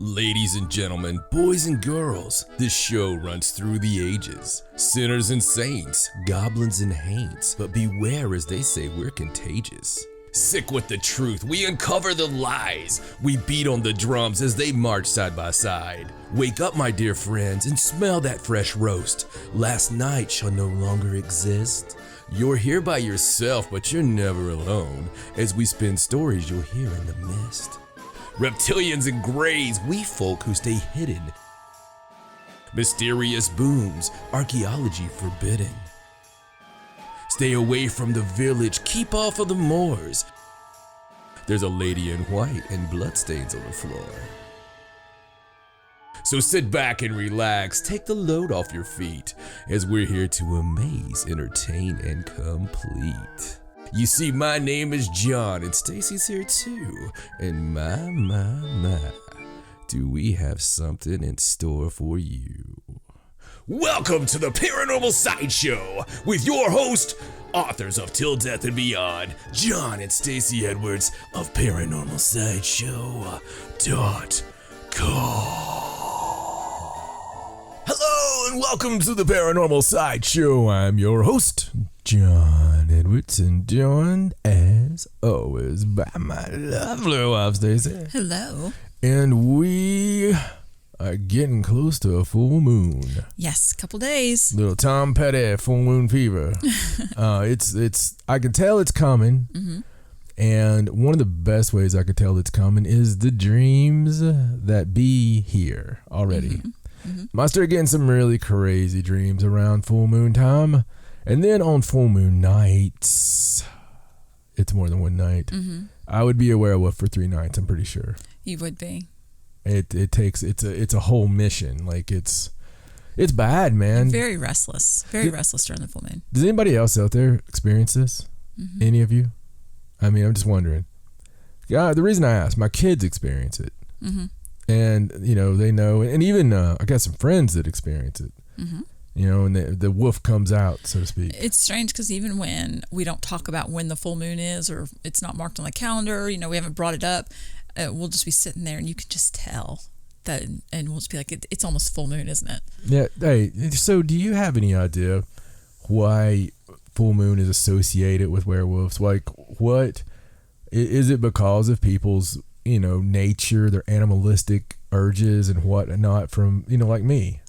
Ladies and gentlemen, boys and girls, this show runs through the ages. Sinners and saints, goblins and haints, but beware as they say we're contagious. Sick with the truth, we uncover the lies. We beat on the drums as they march side by side. Wake up, my dear friends, and smell that fresh roast. Last night shall no longer exist. You're here by yourself, but you're never alone, as we spin stories you'll hear in the mist. Reptilians and greys, we folk who stay hidden. Mysterious booms, archaeology forbidden. Stay away from the village, keep off of the moors. There's a lady in white and bloodstains on the floor. So sit back and relax, take the load off your feet, as we're here to amaze, entertain, and complete. You see, my name is John, and Stacey's here too, and my, do we have something in store for you. Welcome to the Paranormal Sideshow, with your host, authors of Till Death and Beyond, John and Stacey Edwards of ParanormalSideshow.com. Hello, and welcome to the Paranormal Sideshow. I'm your host, John Edwards, and joined, as always, by my lovely wife, Stacey. Hello. And we are getting close to a full moon. Yes, couple days. Little Tom Petty full moon fever. It's. I can tell it's coming. Mm-hmm. And one of the best ways I could tell it's coming is the dreams that be here already. Mm-hmm. Mm-hmm. I start getting some really crazy dreams around full moon time. And then on full moon nights, it's more than one night. Mm-hmm. I would be a werewolf for 3 nights, I'm pretty sure. You would be. It's a whole mission. Like it's bad, man. Very restless. Very restless during the full moon. Does anybody else out there experience this? Mm-hmm. Any of you? I mean, I'm just wondering. Yeah, the reason I ask, my kids experience it. Mm-hmm. And, you know, they know. And even I got some friends that experience it. Mm-hmm. You know, and the wolf comes out, so to speak. It's strange because even when we don't talk about when the full moon is, or it's not marked on the calendar, you know, we haven't brought it up, we'll just be sitting there and you can just tell that, and we'll just be like, it's almost full moon, isn't it? Yeah. Hey, so do you have any idea why full moon is associated with werewolves? Like, what is it because of people's, you know, nature, their animalistic urges and whatnot from, you know, like me?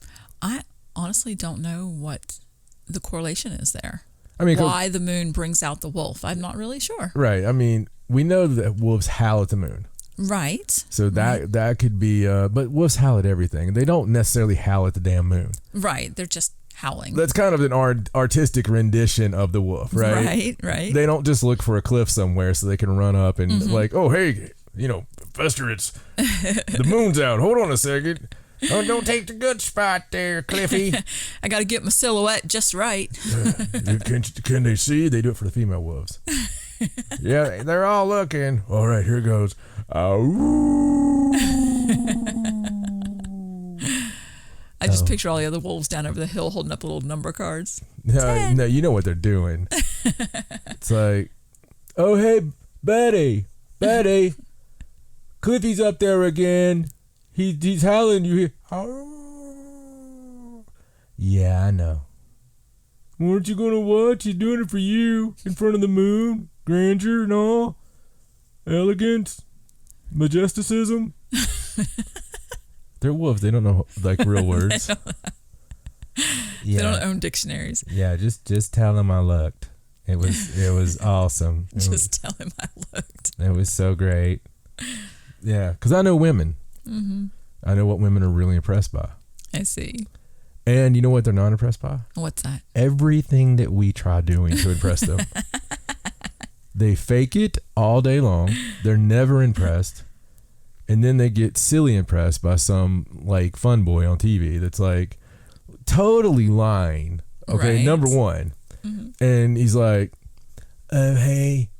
I honestly don't know what the correlation is there. I mean, why the moon brings out the wolf. I'm not really sure. Right. I mean, we know that wolves howl at the moon. Right. So that could be, but wolves howl at everything. They don't necessarily howl at the damn moon. Right. They're just howling. That's kind of an artistic rendition of the wolf, right? Right. They don't just look for a cliff somewhere so they can run up and like, oh, hey, you know, Fester, it's the moon's out. Hold on a second. Oh, don't take the good spot there, Cliffy. I got to get my silhouette just right. Can they see? They do it for the female wolves. Yeah, they're all looking. All right, here goes. I just picture all the other wolves down over the hill holding up little number cards. No, you know what they're doing. It's like, oh, hey, Betty, Cliffy's up there again. He's howling you here. Oh. Yeah, I know. Weren't you gonna watch? He's doing it for you in front of the moon. Grandeur and all. Elegance. Majesticism. They're wolves. They don't know like real words. They don't own dictionaries. Yeah, just tell him I looked. It was awesome. Tell him I looked. It was so great. Yeah, because I know women. Mm-hmm. I know what women are really impressed by. I see. And you know what they're not impressed by? What's that? Everything that we try doing to impress them. They fake it all day long. They're never impressed. And then they get silly impressed by some like fun boy on TV that's like totally lying. Okay, right. Number one. Mm-hmm. And he's like, oh, hey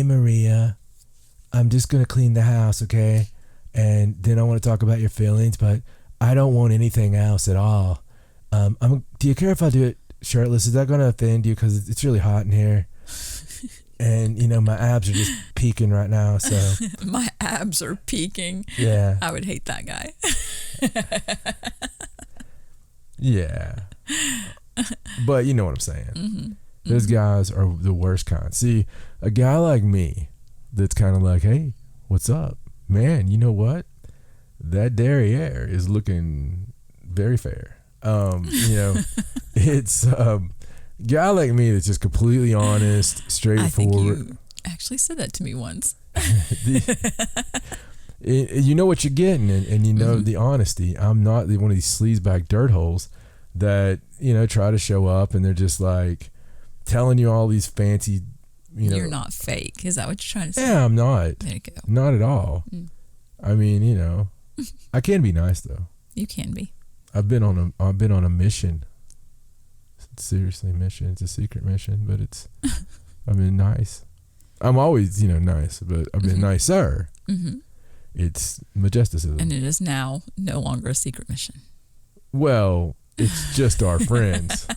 Maria, I'm just going to clean the house, okay? And then I want to talk about your feelings, but I don't want anything else at all. Do you care if I do it shirtless? Is that going to offend you? Because it's really hot in here. And, you know, my abs are just peaking right now, so. My abs are peaking. Yeah. I would hate that guy. Yeah. But you know what I'm saying. Mm-hmm. Those guys are the worst kind. See, a guy like me that's kind of like, hey, what's up? Man, you know what? That derriere is looking very fair. You know, it's guy like me that's just completely honest, straightforward. I think you actually said that to me once. You know what you're getting, and you know the honesty. I'm not one of these sleazebag dirt holes that, you know, try to show up and they're just like telling you all these fancy, you know. You're not fake. Is that what you're trying to say? Yeah, I'm not. There you go. Not at all. I mean, you know, I can be nice though. You can be. I've been on a mission. Seriously, mission. It's a secret mission, but I've been nice. I'm always, you know, nice, but I've been nicer. Mm-hmm. It's majesticism. And it is now no longer a secret mission. Well, it's just our friends.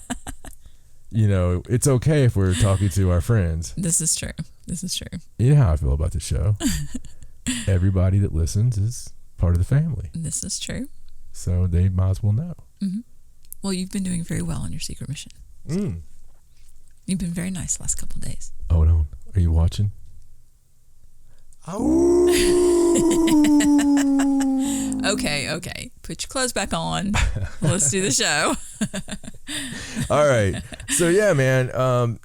You know, it's okay if we're talking to our friends. This is true. This is true. You know how I feel about the show. Everybody that listens is part of the family. This is true. So they might as well know. Mm-hmm. Well, you've been doing very well on your secret mission. You've been very nice the last couple of days. Hold on. Are you watching? Okay. Put your clothes back on. Let's do the show. All right. So yeah, man.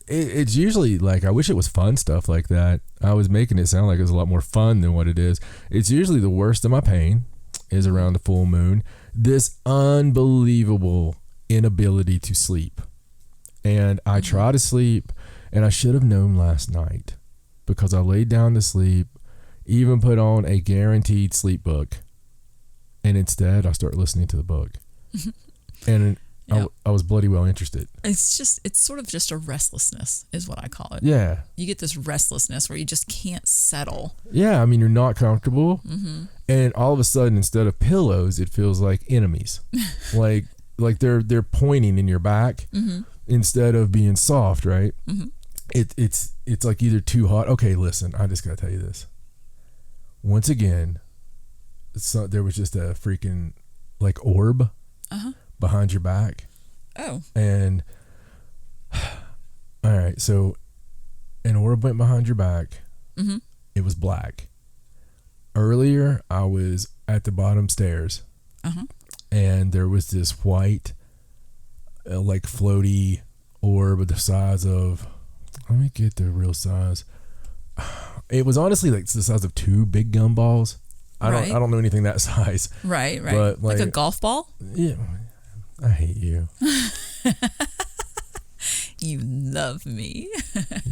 It's usually like, I wish it was fun stuff like that. I was making it sound like it was a lot more fun than what it is. It's usually the worst of my pain is around the full moon. This unbelievable inability to sleep. And I try to sleep, and I should have known last night because I laid down to sleep, even put on a guaranteed sleep book, and instead I start listening to the book. And I was bloody well interested. It's sort of just a restlessness is what I call it. Yeah. You get this restlessness where you just can't settle. Yeah, I mean, you're not comfortable. And all of a sudden, instead of pillows, it feels like enemies. like they're pointing in your back instead of being soft, right? It's like either too hot. Okay, listen, I just got to tell you this. Once again, there was just a freaking like orb behind your back. Oh. And all right, so an orb went behind your back. It was black. Earlier, I was at the bottom stairs, and there was this white, like floaty orb the size of, let me get the real size. It was honestly like the size of 2 big gumballs. I don't know anything that size. Right. But like a golf ball? Yeah. I hate you. You love me.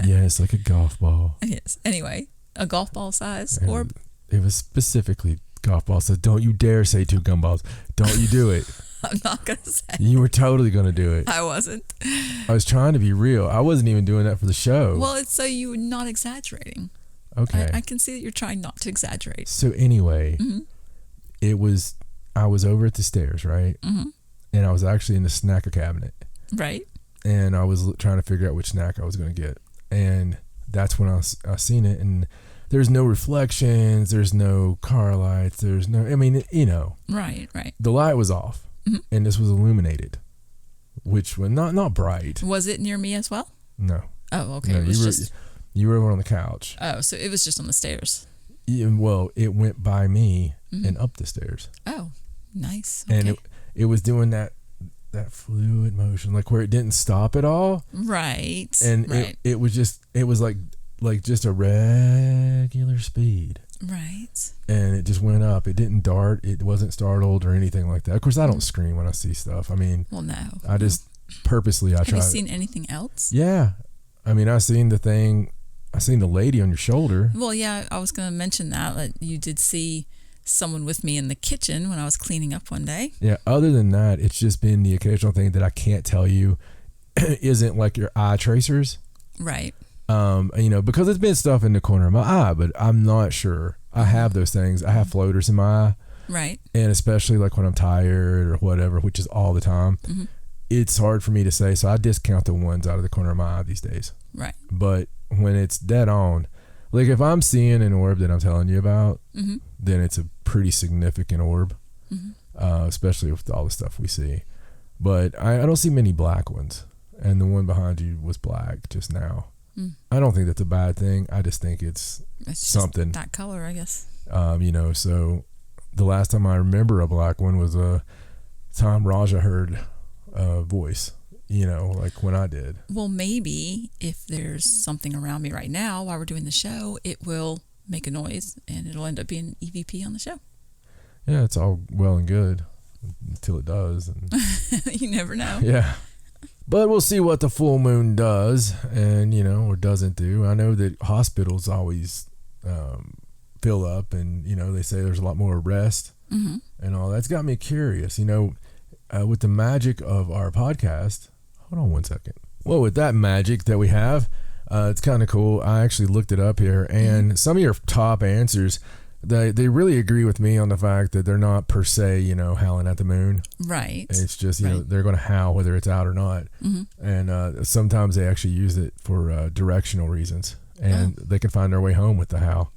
Yes, like a golf ball. Yes. Anyway, a golf ball size orb? It was specifically golf ball. So don't you dare say 2 gumballs. Don't you do it. I'm not going to say. You were totally going to do it. I wasn't. I was trying to be real. I wasn't even doing that for the show. Well, it's so you're not exaggerating. Okay. I can see that you're trying not to exaggerate. So anyway, I was over at the stairs, right? And I was actually in the snacker cabinet. Right. And I was trying to figure out which snack I was going to get. And that's when I seen it. And there's no reflections. There's no car lights. There's no, I mean, you know. Right. The light was off. And this was illuminated, which was not bright. Was it near me as well? No. Oh, okay. No, you were over on the couch. Oh, so it was just on the stairs. Yeah, well, it went by me and up the stairs. Oh, nice. Okay. And it was doing that fluid motion, like where it didn't stop at all. Right. And it was like just a regular speed. Right. And it just went up. It didn't dart. It wasn't startled or anything like that. Of course, I don't scream when I see stuff. I mean, well, no. I just purposely I try. Have you seen anything else? Yeah. I mean, I seen the lady on your shoulder. Well, yeah, I was going to mention that you did see someone with me in the kitchen when I was cleaning up one day. Yeah, other than that, it's just been the occasional thing that I can't tell you isn't like your eye tracers. Right. You know, because it's been stuff in the corner of my eye, but I'm not sure. I have those things. I have floaters in my eye. Right. And especially like when I'm tired or whatever, which is all the time. It's hard for me to say, so I discount the ones out of the corner of my eye these days. Right. But when it's dead on. Like if I'm seeing an orb that I'm telling you about, then it's a pretty significant orb, especially with all the stuff we see. But I don't see many black ones, and the one behind you was black just now. I don't think that's a bad thing. I just think it's something. That color, I guess. So the last time I remember a black one was a time Raja heard a voice, like when I did. Well, maybe if there's something around me right now while we're doing the show, it will make a noise and it'll end up being EVP on the show. Yeah, it's all well and good until it does. And you never know. Yeah. But we'll see what the full moon does and, or doesn't do. I know that hospitals always fill up and, they say there's a lot more rest and all. That's got me curious, with the magic of our podcast. Hold on one second. Well, with that magic that we have, it's kind of cool. I actually looked it up here, and some of your top answers, they really agree with me on the fact that they're not per se, howling at the moon. Right. It's just, they're going to howl whether it's out or not. And sometimes they actually use it for directional reasons, and they can find their way home with the howl,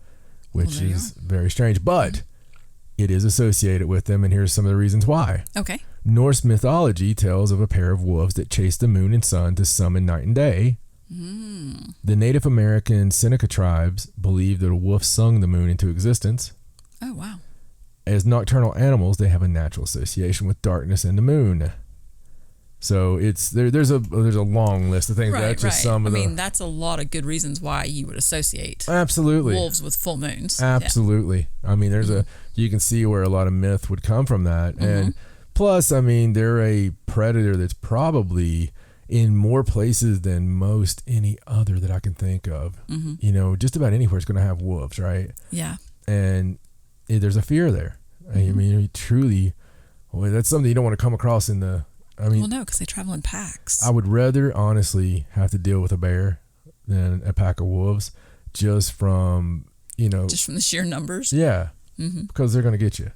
which is very strange. But it is associated with them, and here's some of the reasons why. Okay. Norse mythology tells of a pair of wolves that chase the moon and sun to summon night and day. The Native American Seneca tribes believe that a wolf sung the moon into existence. Oh, wow. As nocturnal animals, they have a natural association with darkness and the moon. So it's there's a long list of things. That's just some of the. That's a lot of good reasons why you would associate absolutely wolves with full moons. Absolutely. Yeah. There's you can see where a lot of myth would come from that, and plus, they're a predator that's probably in more places than most any other that I can think of. Just about anywhere it's going to have wolves, right? Yeah. And there's a fear there. Truly, that's something you don't want to come across in the. Well, no, because they travel in packs. I would rather honestly have to deal with a bear than a pack of wolves, just from just from the sheer numbers. Yeah, because they're going to get you,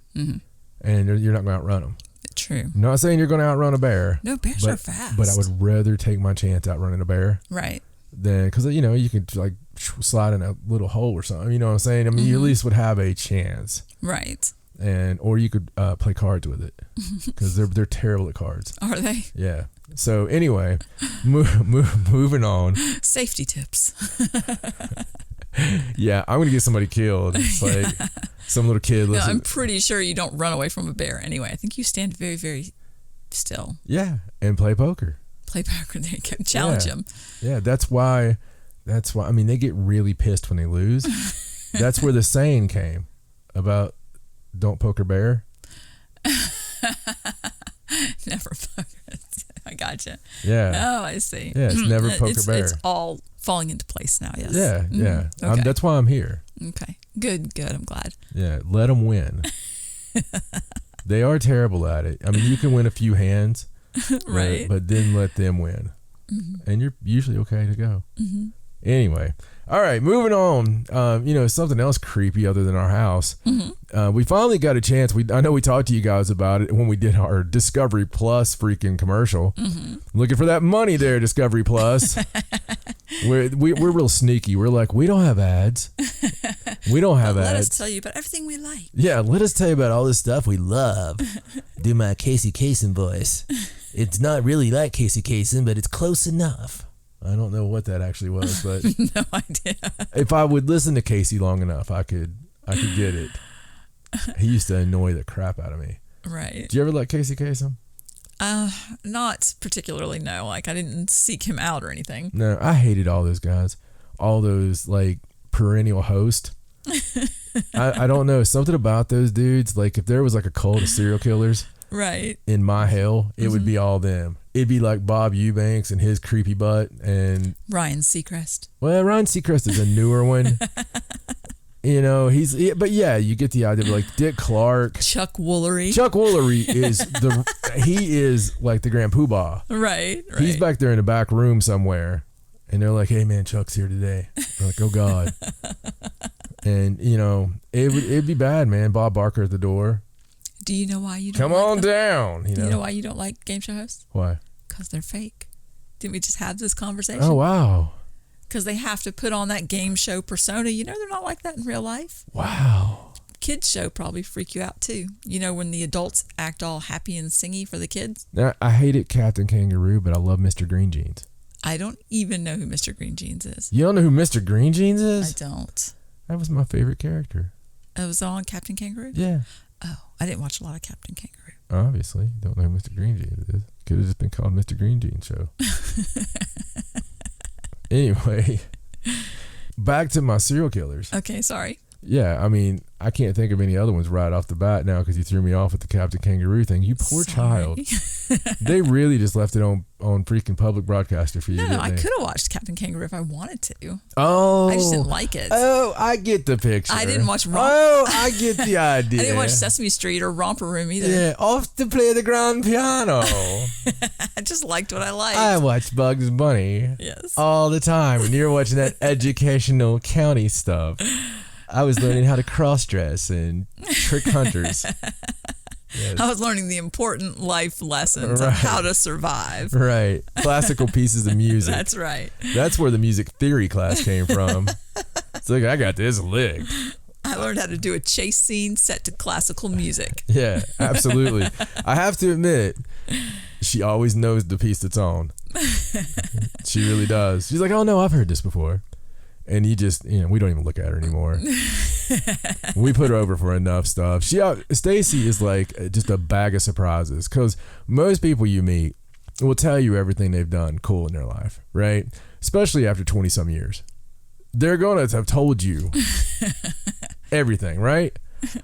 and you're not going to outrun them. True. I'm not saying you're going to outrun a bear. No, bears are fast. But I would rather take my chance outrunning a bear. Right. Than because you could like slide in a little hole or something. You know what I'm saying? You at least would have a chance. Right. Or you could play cards with it because they're terrible at cards. Are they? Yeah. So anyway, moving on. Safety tips. Yeah, I'm gonna get somebody killed. It's like some little kid. No, I'm pretty sure you don't run away from a bear anyway. I think you stand very, very still. Yeah, and play poker. Play poker. There you go. Challenge them. Yeah, that's why. They get really pissed when they lose. That's where the saying came about don't poke a bear. Never poke. I gotcha. Yeah. Oh, I see. Yeah, it's never poke a bear. It's all falling into place now. Yes. Yeah, yeah. Okay. That's why I'm here. Okay. Good. I'm glad. Yeah, let them win. They are terrible at it. You can win a few hands, right? But then let them win, and you're usually okay to go. Anyway, all right, moving on. Something else creepy other than our house. We finally got a chance. I know we talked to you guys about it when we did our Discovery Plus freaking commercial. Looking for that money there, Discovery Plus. We're real sneaky. We're like, we don't have ads. We don't have ads. Let us tell you about everything we like. Yeah, let us tell you about all this stuff we love. Do my Casey Kasem voice. It's not really like Casey Kasem, but it's close enough. I don't know what that actually was, but no idea. If I would listen to Casey long enough, I could get it. He used to annoy the crap out of me. Right. Did you ever like Casey Kasem? Not particularly, no. Like, I didn't seek him out or anything. No, I hated all those guys. All those, like, perennial hosts. I don't know. Something about those dudes, like, if there was, like, a cult of serial killers right in my hell, it would be all them. It'd be like Bob Eubanks and his creepy butt and... Ryan Seacrest. Well, Ryan Seacrest is a newer one. But yeah, you get the idea. Like Dick Clark, Chuck Woolery. Chuck Woolery he is like the Grand Poobah. Right. He's back there in the back room somewhere, and they're like, "Hey man, Chuck's here today." We're like, "Oh God," and it'd be bad, man. Bob Barker at the door. Do you know why you don't come like on them? down? Do you know why you don't like game show hosts? Why? Because they're fake. Didn't we just have this conversation? Oh wow. because they have to put on that game show persona. You know, they're not like that in real life. Wow. Kids show probably freak you out too. You know, when the adults act all happy and singy for the kids. Now, I hated Captain Kangaroo, but I love Mr. Green Jeans. I don't even know who Mr. Green Jeans is. You don't know who Mr. Green Jeans I is? don't. That was my favorite character. It was on Captain Kangaroo? Yeah. Oh, I didn't watch a lot of Captain Kangaroo. Obviously, don't know who Mr. Green Jeans is. Could have just been called Mr. Green Jeans Show. Anyway, back to my serial killers. Okay, sorry. Yeah, I mean, I can't think of any other ones right off the bat now because you threw me off with the Captain Kangaroo thing. You poor child. They really just left it on freaking public broadcaster for you. No, didn't I they? could have watched Captain Kangaroo if I wanted to. Oh. I just didn't like it. Oh, I get the picture. I didn't watch I get the idea. I didn't watch Sesame Street or Romper Room either. Yeah, off to play the grand piano. I just liked what I liked. I watch Bugs Bunny. Yes. All the time when you're watching that educational county stuff. I was learning how to cross-dress and trick hunters. Yes. I was learning the important life lessons of how to survive. Right. Classical pieces of music. That's right. That's where the music theory class came from. It's like, I got this licked. I learned how to do a chase scene set to classical music. Yeah, absolutely. I have to admit, she always knows the piece that's on. She really does. She's like, oh no, I've heard this before. And we don't even look at her anymore. We put her over for enough stuff. Stacey is like just a bag of surprises because most people you meet will tell you everything they've done cool in their life, right? Especially after 20 some years. They're going to have told you everything, right?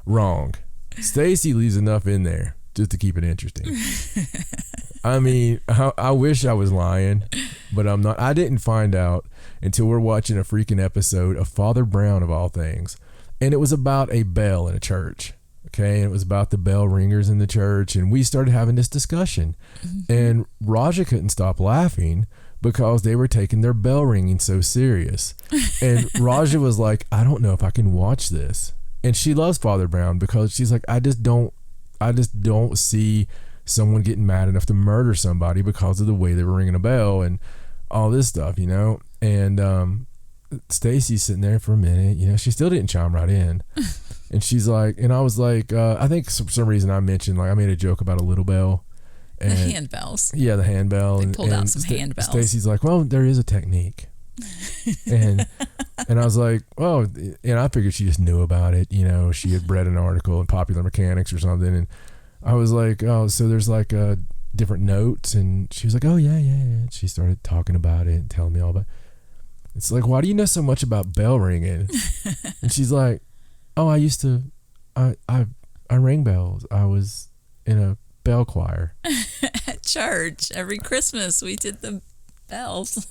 Wrong. Stacey leaves enough in there just to keep it interesting. I mean, I wish I was lying, but I'm not. I didn't find out until we're watching a freaking episode of Father Brown of all things. And it was about a bell in a church. Okay. And it was about the bell ringers in the church. And we started having this discussion. Mm-hmm. And Raja couldn't stop laughing because they were taking their bell ringing so serious. And Raja was like, I don't know if I can watch this. And she loves Father Brown because she's like, I just don't see someone getting mad enough to murder somebody because of the way they were ringing a bell and all this stuff, you know? And Stacey's sitting there for a minute, you know, she still didn't chime right in. And she's like, and I was like, I think for some reason I mentioned, like, I made a joke about a little bell. And, the handbells. Yeah, the handbell. They pulled out some handbells. Stacey's like, well, there is a technique. and I was like, well, and I figured she just knew about it. You know, she had read an article in Popular Mechanics or something. And I was like, oh, so there's like different notes. And she was like, oh, yeah. And she started talking about it and telling me all about it. It's like, why do you know so much about bell ringing? And she's like, oh, I used to, I rang bells. I was in a bell choir. At church, every Christmas we did the bells.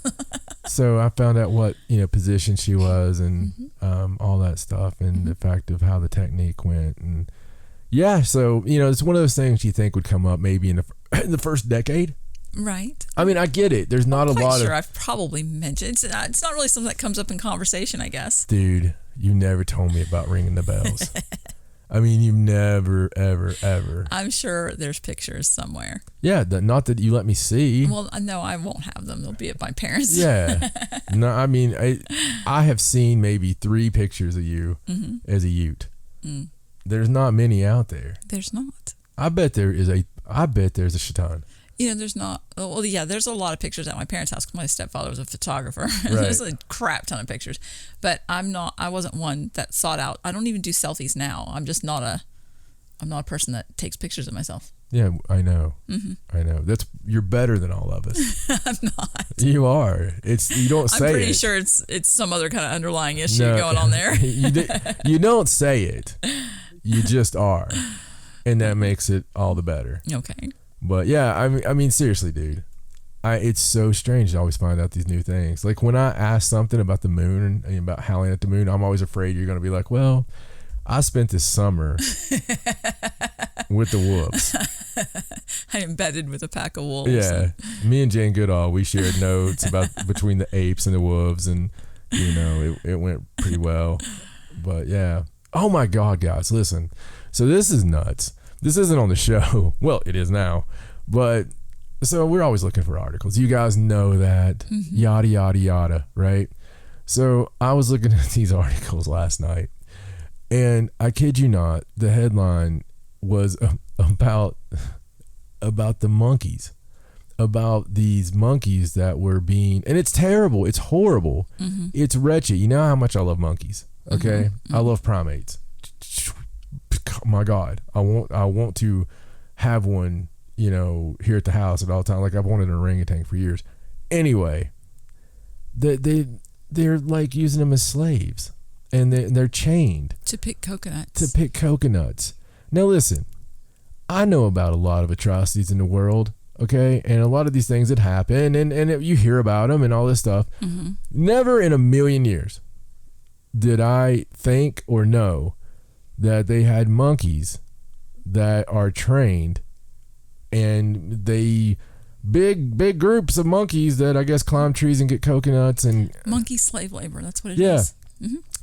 So I found out what, you know, position she was and all that stuff and the fact of how the technique went. And yeah, so, you know, it's one of those things you think would come up maybe in the first decade. Right. I mean, I get it. There's not a lot sure of... I've probably mentioned it's not really something that comes up in conversation, I guess. Dude, you never told me about ringing the bells. I mean, you never, ever, ever. I'm sure there's pictures somewhere. Yeah, not that you let me see. Well, no, I won't have them. They'll be at my parents'. Yeah. No, I mean, I have seen maybe 3 pictures of you as a Ute. Mm. There's not many out there. There's not. I bet there's a shaitan. You know, there's not. Well, yeah, there's a lot of pictures at my parents' house because my stepfather was a photographer. Right. There's a crap ton of pictures, but I wasn't one that sought out. I don't even do selfies now. I'm not a person that takes pictures of myself. Yeah, I know. Mm-hmm. I know. You're better than all of us. I'm not. You are. You don't say it. I'm pretty sure it's some other kind of underlying issue going on there. You don't say it. You just are, and that makes it all the better. Okay. But yeah, I mean, seriously, dude, it's so strange to always find out these new things. Like when I ask something about the moon and about howling at the moon, I'm always afraid you're going to be like, well, I spent this summer with the wolves. I embedded with a pack of wolves. Yeah. Me and Jane Goodall, we shared notes about between the apes and the wolves, and, you know, it went pretty well. But yeah. Oh my God, guys, listen. So this is nuts. This isn't on the show. Well, it is now. But so we're always looking for articles. You guys know that. Yada, yada, yada, right? So I was looking at these articles last night, and I kid you not, the headline was about the monkeys, about these monkeys that were being, and it's terrible, it's horrible, it's wretched. You know how much I love monkeys, okay? I love primates. My God, I want to have one, here at the house at all time. Like I've wanted an orangutan for years. Anyway, they're like using them as slaves, and they're chained to pick coconuts. Now listen, I know about a lot of atrocities in the world, okay, and a lot of these things that happen, and you hear about them and all this stuff. Never in a million years did I think or know that they had monkeys that are trained, and they big groups of monkeys that I guess climb trees and get coconuts and monkey slave labor. That's what it is.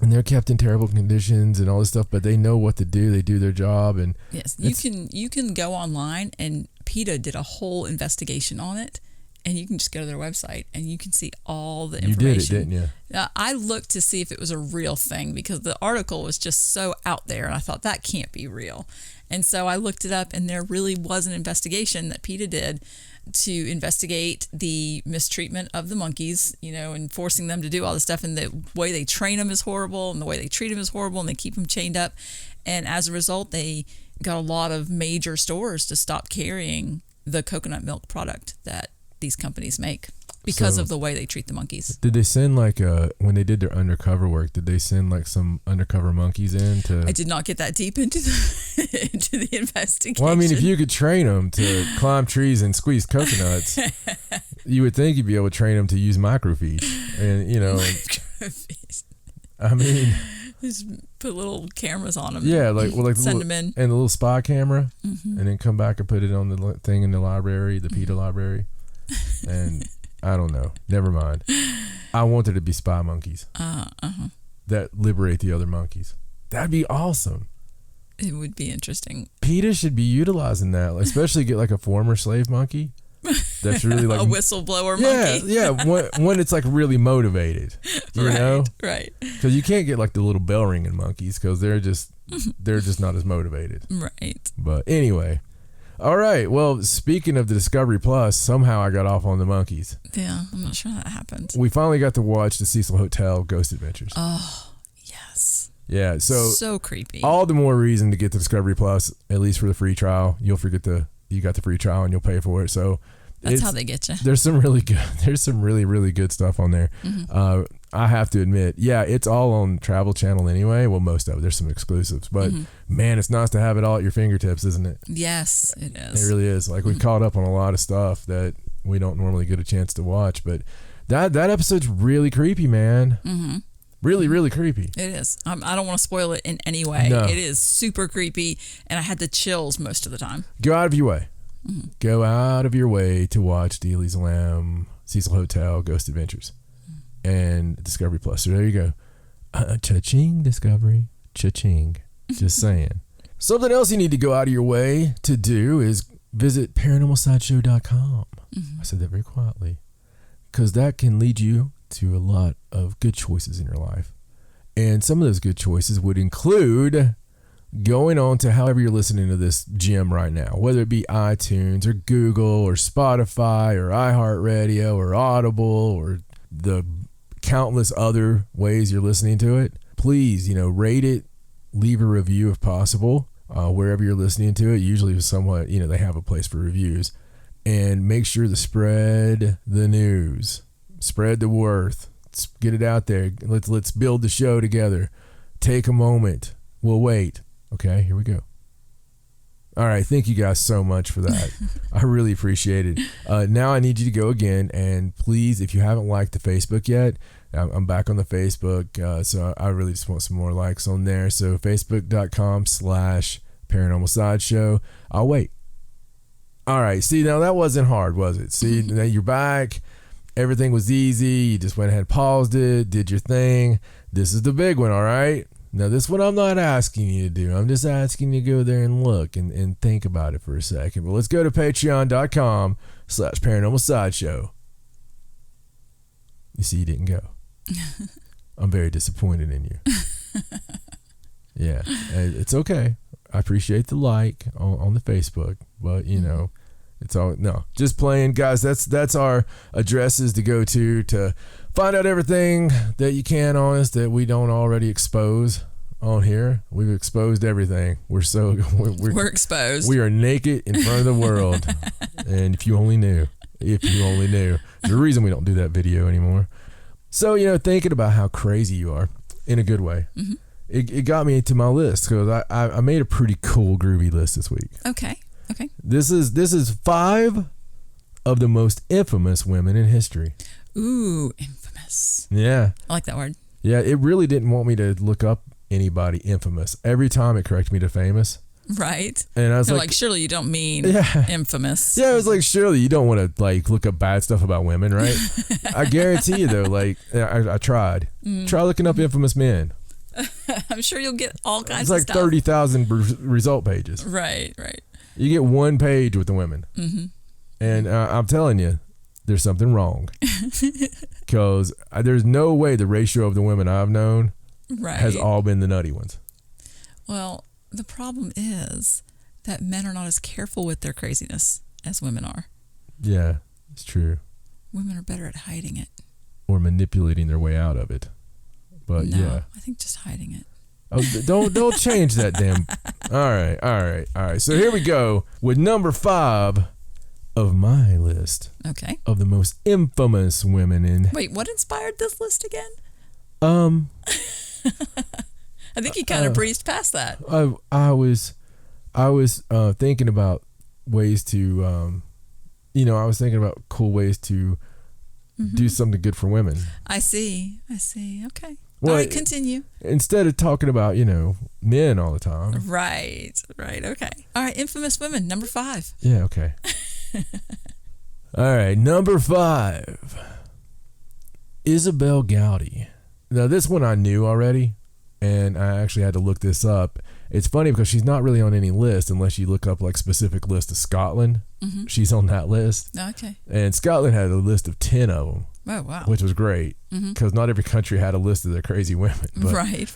And they're kept in terrible conditions and all this stuff, but they know what to do. They do their job, and yes, you can go online, and PETA did a whole investigation on it, and you can just go to their website and you can see all the information. You did it, didn't you? I looked to see if it was a real thing because the article was just so out there, and I thought that can't be real. And so I looked it up, and there really was an investigation that PETA did to investigate the mistreatment of the monkeys, and forcing them to do all this stuff, and the way they train them is horrible, and the way they treat them is horrible, and they keep them chained up. And as a result, they got a lot of major stores to stop carrying the coconut milk product that these companies make because of the way they treat the monkeys. Did they send when they did their undercover work, did they send some undercover monkeys in to... I did not get that deep into the investigation. Well, I mean, if you could train them to climb trees and squeeze coconuts, you would think you'd be able to train them to use microfiche. And, Microfiche. I mean... Just put little cameras on them. Yeah, send them in. And the little spy camera, and then come back and put it on the thing in the library, the PETA library. And I don't know. Never mind. I want there to be spy monkeys that liberate the other monkeys. That'd be awesome. It would be interesting. PETA should be utilizing that, especially get a former slave monkey. That's really a whistleblower monkey. Yeah, when it's really motivated, you know? Right. Because you can't get the little bell ringing monkeys because they're just not as motivated. Right. But anyway, all right. Well, speaking of the Discovery Plus, somehow I got off on the monkeys. Yeah, I'm not sure how that happened. We finally got to watch the Cecil Hotel Ghost Adventures. Oh, yes. Yeah, so creepy. All the more reason to get the Discovery Plus, at least for the free trial. You got the free trial and you'll pay for it. So that's how they get you. There's some really good stuff on there. I have to admit, it's all on Travel Channel anyway. Well, most of it. There's some exclusives, but man, it's nice to have it all at your fingertips, isn't it? Yes, it is. It really is. We've caught up on a lot of stuff that we don't normally get a chance to watch, but that episode's really creepy, man. Really, really creepy. It is. I don't want to spoil it in any way. No. It is super creepy, and I had the chills most of the time. Go out of your way. Go out of your way to watch Dealey's Lamb, Cecil Hotel, Ghost Adventures, and Discovery Plus. So there you go. Cha-ching, Discovery. Cha-ching. Just saying. Something else you need to go out of your way to do is visit ParanormalSideshow.com. I said that very quietly. Because that can lead you to a lot of good choices in your life. And some of those good choices would include going on to however you're listening to this gem right now, whether it be iTunes or Google or Spotify or iHeartRadio or Audible or the countless other ways you're listening to it. Please, rate it, leave a review if possible, wherever you're listening to it. Usually somewhat, they have a place for reviews. And make sure to spread the news. Spread the word. Let's get it out there. Let's build the show together. Take a moment. We'll wait. Okay, here we go. All right, thank you guys so much for that. I really appreciate it. Now I need you to go again, and please, if you haven't liked the Facebook yet, I'm back on the Facebook, so I really just want some more likes on there. So facebook.com/Paranormal Sideshow. I'll wait. All right, see, now that wasn't hard, was it? See, now you're back. Everything was easy. You just went ahead and paused it, did your thing. This is the big one, all right? Now, this one I'm not asking you to do. I'm just asking you to go there and look and think about it for a second. But let's go to patreon.com/Paranormal Sideshow. You see, you didn't go. I'm very disappointed in you. Yeah, it's okay. I appreciate the like on the Facebook, but you know, it's all no. Just playing, guys. That's our addresses to go to find out everything that you can on us that we don't already expose on here. We've exposed everything. We're exposed. We are naked in front of the world, and if you only knew. If you only knew. There's a reason we don't do that video anymore. So, you know, thinking about how crazy you are in a good way, it got me to my list because I made a pretty cool groovy list this week. Okay. This is 5 of the most infamous women in history. Ooh, infamous. Yeah. I like that word. Yeah, it really didn't want me to look up anybody infamous. Every time it corrected me to famous. Right. And I was like, surely you don't mean infamous. Yeah, I was like, surely you don't want to like look up bad stuff about women, right? I guarantee you though, like I tried. Try looking up infamous men. I'm sure you'll get all kinds of stuff. It's like 30,000 result pages. Right. You get one page with the women. And I'm telling you, there's something wrong. Because there's no way the ratio of the women I've known has all been the nutty ones. Well, the problem is that men are not as careful with their craziness as women are. Yeah, it's true. Women are better at hiding it. Or manipulating their way out of it. But no, I think just hiding it. Oh, don't change that damn. All right. So here we go with number 5 of my list. Okay. Of the most infamous women in. Wait, what inspired this list again? I think you kind of breezed past that. I was thinking about ways to, I was thinking about cool ways to do something good for women. I see. Okay. Well, all right, continue. Instead of talking about, men all the time. Right. Okay. All right, infamous women, number 5. Yeah, okay. All right, number 5. Isabel Gowdy. Now, this one I knew already. And I actually had to look this up. It's funny because she's not really on any list unless you look up like specific list of Scotland. She's on that list. Okay. And Scotland had a list of 10 of them. Oh, wow. Which was great because not every country had a list of their crazy women. But, right.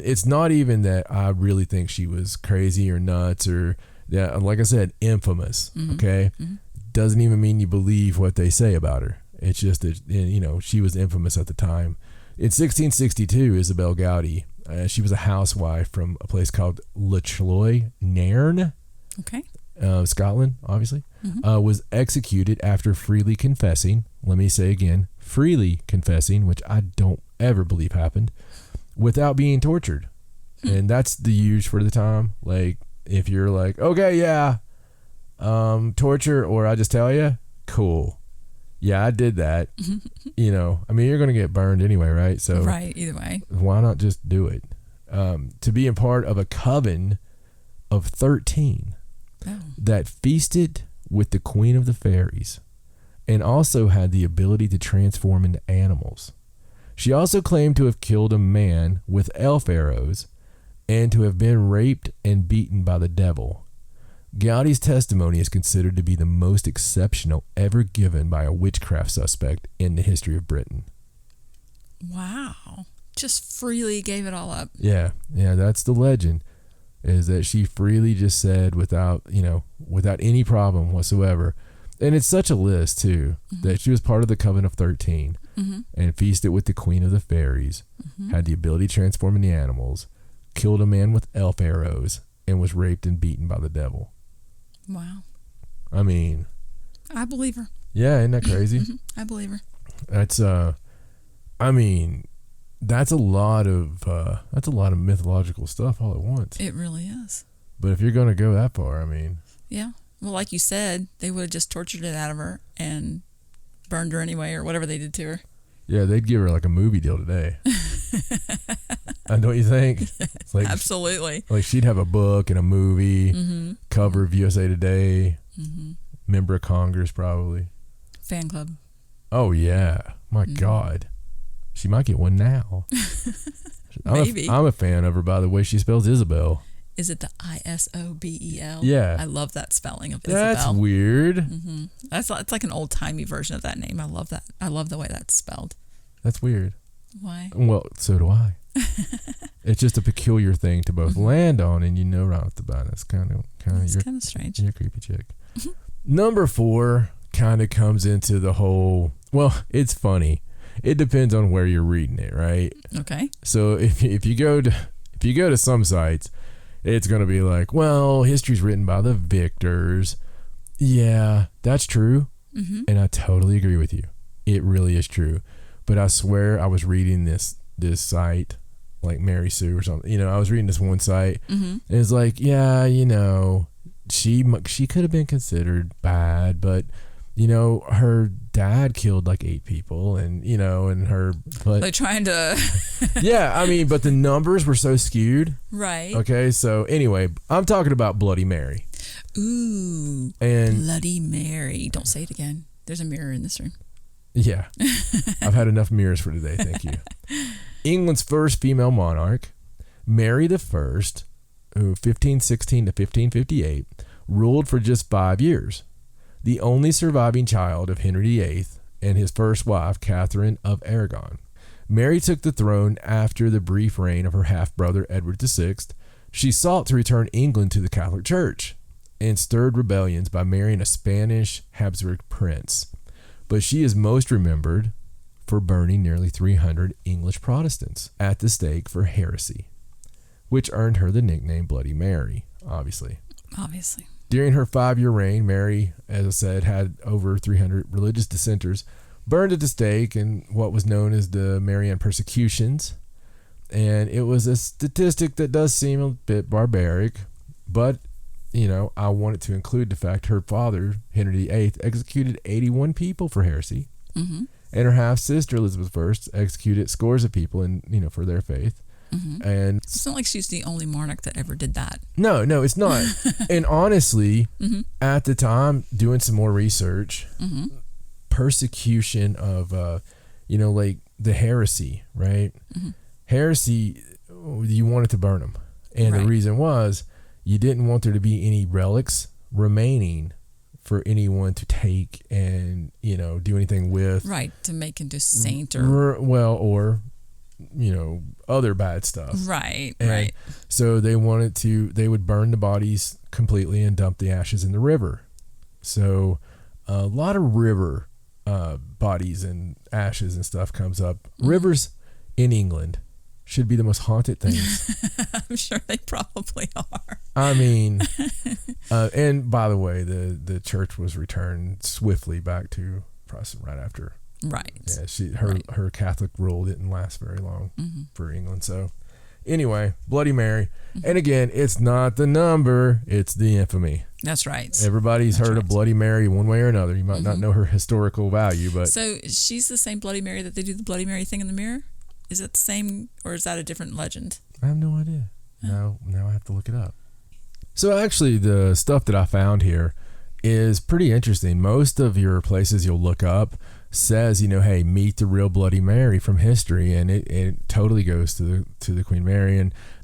It's not even that I really think she was crazy or nuts or, like I said, infamous. Okay. Doesn't even mean you believe what they say about her. It's just that, she was infamous at the time. In 1662, Isabel Gowdy, she was a housewife from a place called Lechloy, Nairn, Scotland, obviously, was executed after freely confessing. Let me say again, freely confessing, which I don't ever believe happened, without being tortured. And that's the use for the time. Like, if you're like, okay, yeah, torture, or I just tell you, cool. Yeah, I did that. You're going to get burned anyway, right? So right, either way. Why not just do it? To be a part of a coven of 13 that feasted with the queen of the fairies and also had the ability to transform into animals. She also claimed to have killed a man with elf arrows and to have been raped and beaten by the devil. Gowdy's testimony is considered to be the most exceptional ever given by a witchcraft suspect in the history of Britain. Wow. Just freely gave it all up. Yeah, that's the legend, is that she freely just said without any problem whatsoever. And it's such a list, too, that she was part of the Coven of 13 and feasted with the Queen of the Fairies, had the ability to transform into animals, killed a man with elf arrows, and was raped and beaten by the devil. Wow. I mean, I believe her. Yeah, isn't that crazy? I believe her. That's that's a lot of mythological stuff all at once. It really is. But if you're going to go that far, yeah. Well, like you said, they would have just tortured it out of her and burned her anyway, or whatever they did to her. Yeah, they'd give her like a movie deal today. Don't you think? Yes, like, absolutely. Like she'd have a book and a movie, cover of USA Today, member of Congress probably. Fan club. Oh, yeah. My God. She might get one now. Maybe. I'm a fan of her by the way she spells Isabel. Is it the Isobel? Yeah. I love that spelling of Isabel. That's weird. It's like an old-timey version of that name. I love that. I love the way that's spelled. That's weird. Why? Well, so do I. It's just a peculiar thing to both land on, and right off the bat, it's kind of strange. You're a creepy chick. Number 4 kind of comes into the whole. Well, it's funny. It depends on where you're reading it, right? Okay. So if you go to some sites, it's going to be like, well, history's written by the victors. Yeah, that's true. And I totally agree with you. It really is true. But I swear I was reading this site, like Mary Sue or something. I was reading this one site, and it's like, yeah, she could have been considered bad, but her dad killed like 8 people, and but they're trying to. Yeah, I mean, but the numbers were so skewed. Right. Okay, so anyway, I'm talking about Bloody Mary. Ooh. And Bloody Mary. Don't say it again. There's a mirror in this room. Yeah. I've had enough mirrors for today, thank you. England's first female monarch, Mary I, who 1516 to 1558, ruled for just 5 years. The only surviving child of Henry VIII and his first wife, Catherine of Aragon. Mary took the throne after the brief reign of her half-brother Edward VI. She sought to return England to the Catholic Church and stirred rebellions by marrying a Spanish Habsburg prince. But she is most remembered for burning nearly 300 English Protestants at the stake for heresy, which earned her the nickname Bloody Mary, obviously. During her 5-year reign, Mary, as I said, had over 300 religious dissenters burned at the stake in what was known as the Marian persecutions. And it was a statistic that does seem a bit barbaric, but, I wanted to include the fact her father, Henry VIII, executed 81 people for heresy. And her half-sister, Elizabeth I, executed scores of people for their faith. And it's not like she's the only monarch that ever did that. No, it's not. And honestly, at the time, doing some more research, persecution of, like the heresy, right? Heresy, you wanted to burn them. And the reason was you didn't want there to be any relics remaining for anyone to take and, do anything with. Right, to make into saint or other bad stuff. Right, and right. So they would burn the bodies completely and dump the ashes in the river. So a lot of river bodies and ashes and stuff comes up. Rivers in England should be the most haunted things. I'm sure they probably are. I mean, and by the way, the church was returned swiftly back to Protestant right after. Right. Yeah, her Catholic rule didn't last very long for England. So anyway, Bloody Mary. And again, it's not the number, it's the infamy. That's right. Everybody's heard of Bloody Mary one way or another. You might not know her historical value, but... So she's the same Bloody Mary that they do the Bloody Mary thing in the mirror? Is it the same, or is that a different legend? I have no idea. Now I have to look it up. So actually, the stuff that I found here is pretty interesting. Most of your places you'll look up says, hey, meet the real Bloody Mary from history, and it totally goes to the Queen Mary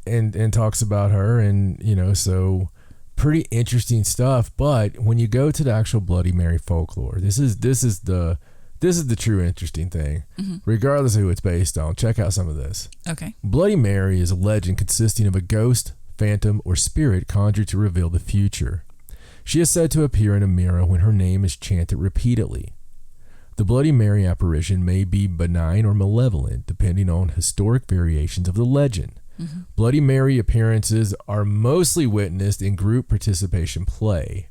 and talks about her, and so pretty interesting stuff. But when you go to the actual Bloody Mary folklore, this is the true interesting thing. Regardless of who it's based on, check out some of this. Okay. Bloody Mary is a legend consisting of a ghost, phantom, or spirit conjured to reveal the future. She is said to appear in a mirror when her name is chanted repeatedly. The Bloody Mary apparition may be benign or malevolent, depending on historic variations of the legend. Bloody Mary appearances are mostly witnessed in group participation play.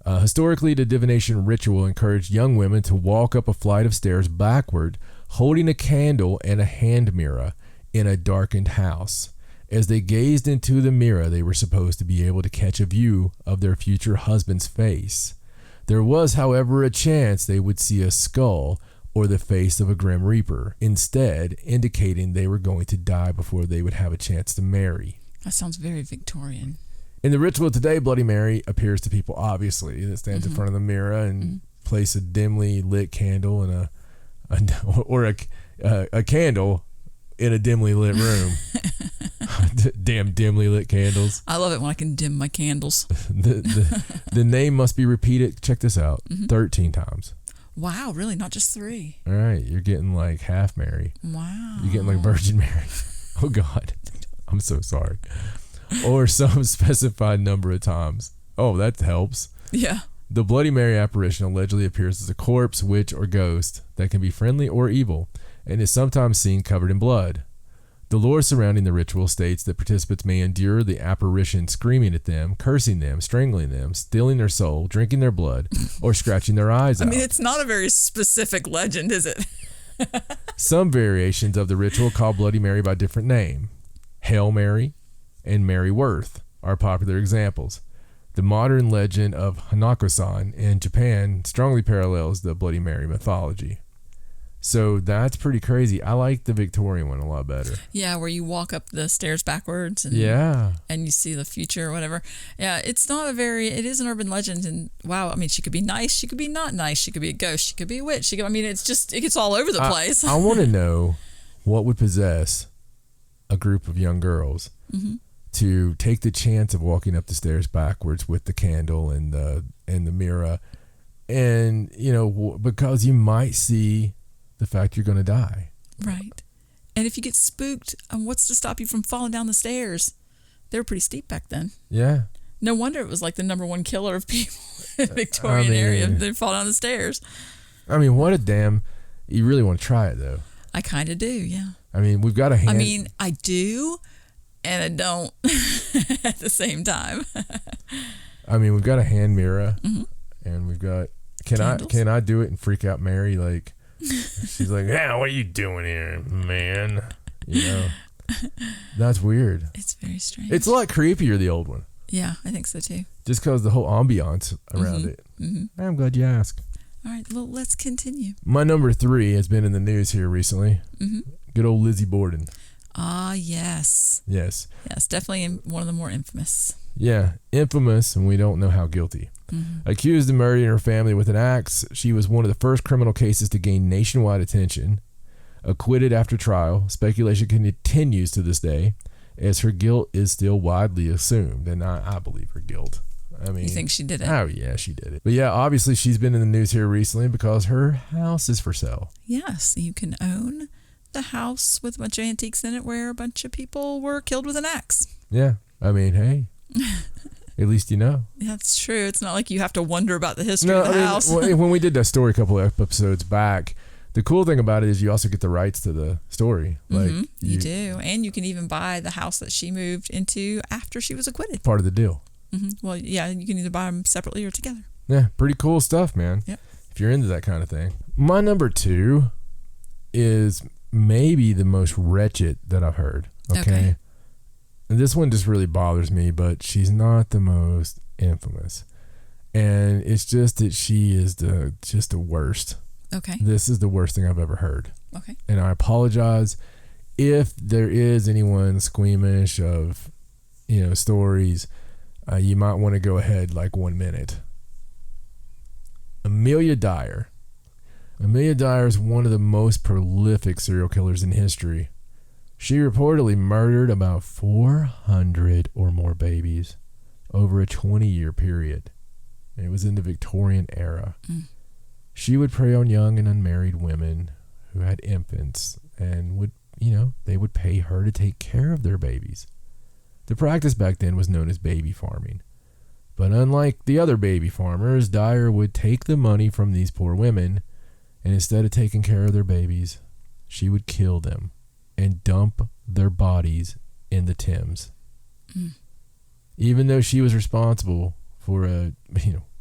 Historically, the divination ritual encouraged young women to walk up a flight of stairs backward, holding a candle and a hand mirror in a darkened house. As they gazed into the mirror, they were supposed to be able to catch a view of their future husband's face. There was, however, a chance they would see a skull or the face of a grim reaper, instead indicating they were going to die before they would have a chance to marry. That sounds very Victorian. In the ritual today, Bloody Mary appears to people, obviously, that stands in front of the mirror and place a dimly lit candle in a candle in a dimly lit room. Damn dimly lit candles. I love it when I can dim my candles. The name must be repeated, check this out, 13 times. Wow, really? Not just 3? All right, you're getting like half Mary. Wow. You're getting like Virgin Mary. Oh God, I'm so sorry. Or some specified number of times. Oh, that helps. Yeah. The Bloody Mary apparition allegedly appears as a corpse, witch, or ghost that can be friendly or evil, and is sometimes seen covered in blood. The lore surrounding the ritual states that participants may endure the apparition screaming at them, cursing them, strangling them, stealing their soul, drinking their blood, or scratching their eyes out. I mean, it's not a very specific legend, is it? Some variations of the ritual call Bloody Mary by different name. Hail Mary and Mary Worth are popular examples. The modern legend of Hanako-san in Japan strongly parallels the Bloody Mary mythology. So that's pretty crazy. I like the Victorian one a lot better. Yeah, where you walk up the stairs backwards and you see the future or whatever. Yeah, it is an urban legend, and wow, I mean, she could be nice, she could be not nice, she could be a ghost, she could be a witch, it gets all over the place. I want to know what would possess a group of young girls to take the chance of walking up the stairs backwards with the candle and the mirror, and because you might see the fact you're going to die. Right. And if you get spooked, what's to stop you from falling down the stairs? They were pretty steep back then. Yeah. No wonder it was like the number 1 killer of people in the Victorian area. They fall down the stairs. I mean, you really want to try it though. I kind of do, yeah. I mean, we've got a hand. I mean, I do, and I don't at the same time. I mean, we've got a hand mirror, and we've got. Candles? Can I do it and freak out Mary? Like, she's like, "Yeah, what are you doing here, man?" That's weird. It's very strange. It's a lot creepier, the old one. Yeah, I think so too. Just because the whole ambiance around it. I'm glad you asked. All right, well, let's continue. My number 3 has been in the news here recently. Good old Lizzie Borden. Ah, yes. Yes. Yes, definitely one of the more infamous. Yeah, infamous, and we don't know how guilty. Accused of murdering her family with an axe, she was one of the first criminal cases to gain nationwide attention. Acquitted after trial, speculation continues to this day, as her guilt is still widely assumed, and I believe her guilt. I mean, you think she did it? Oh, yeah, she did it. But yeah, obviously she's been in the news here recently because her house is for sale. Yes, you can own the house with a bunch of antiques in it where a bunch of people were killed with an axe. Yeah, I mean, hey, at least you know. That's true. It's not like you have to wonder about the history of the house. When we did that story a couple of episodes back, the cool thing about it is you also get the rights to the story. Like you do. And you can even buy the house that she moved into after she was acquitted. Part of the deal. Well, yeah, you can either buy them separately or together. Yeah, pretty cool stuff, man. Yep. If you're into that kind of thing. My number 2 is maybe the most wretched that I've heard. Okay. And this one just really bothers me, but she's not the most infamous. And it's just that she is just the worst. Okay. This is the worst thing I've ever heard. Okay. And I apologize if there is anyone squeamish of, stories. You might want to go ahead like 1 minute. Amelia Dyer. Amelia Dyer is one of the most prolific serial killers in history. She reportedly murdered about 400 or more babies over a 20-year period. It was in the Victorian era. She would prey on young and unmarried women who had infants and would, they would pay her to take care of their babies. The practice back then was known as baby farming. But unlike the other baby farmers, Dyer would take the money from these poor women, and instead of taking care of their babies, she would kill them and dump their bodies in the Thames. Even though she was responsible for a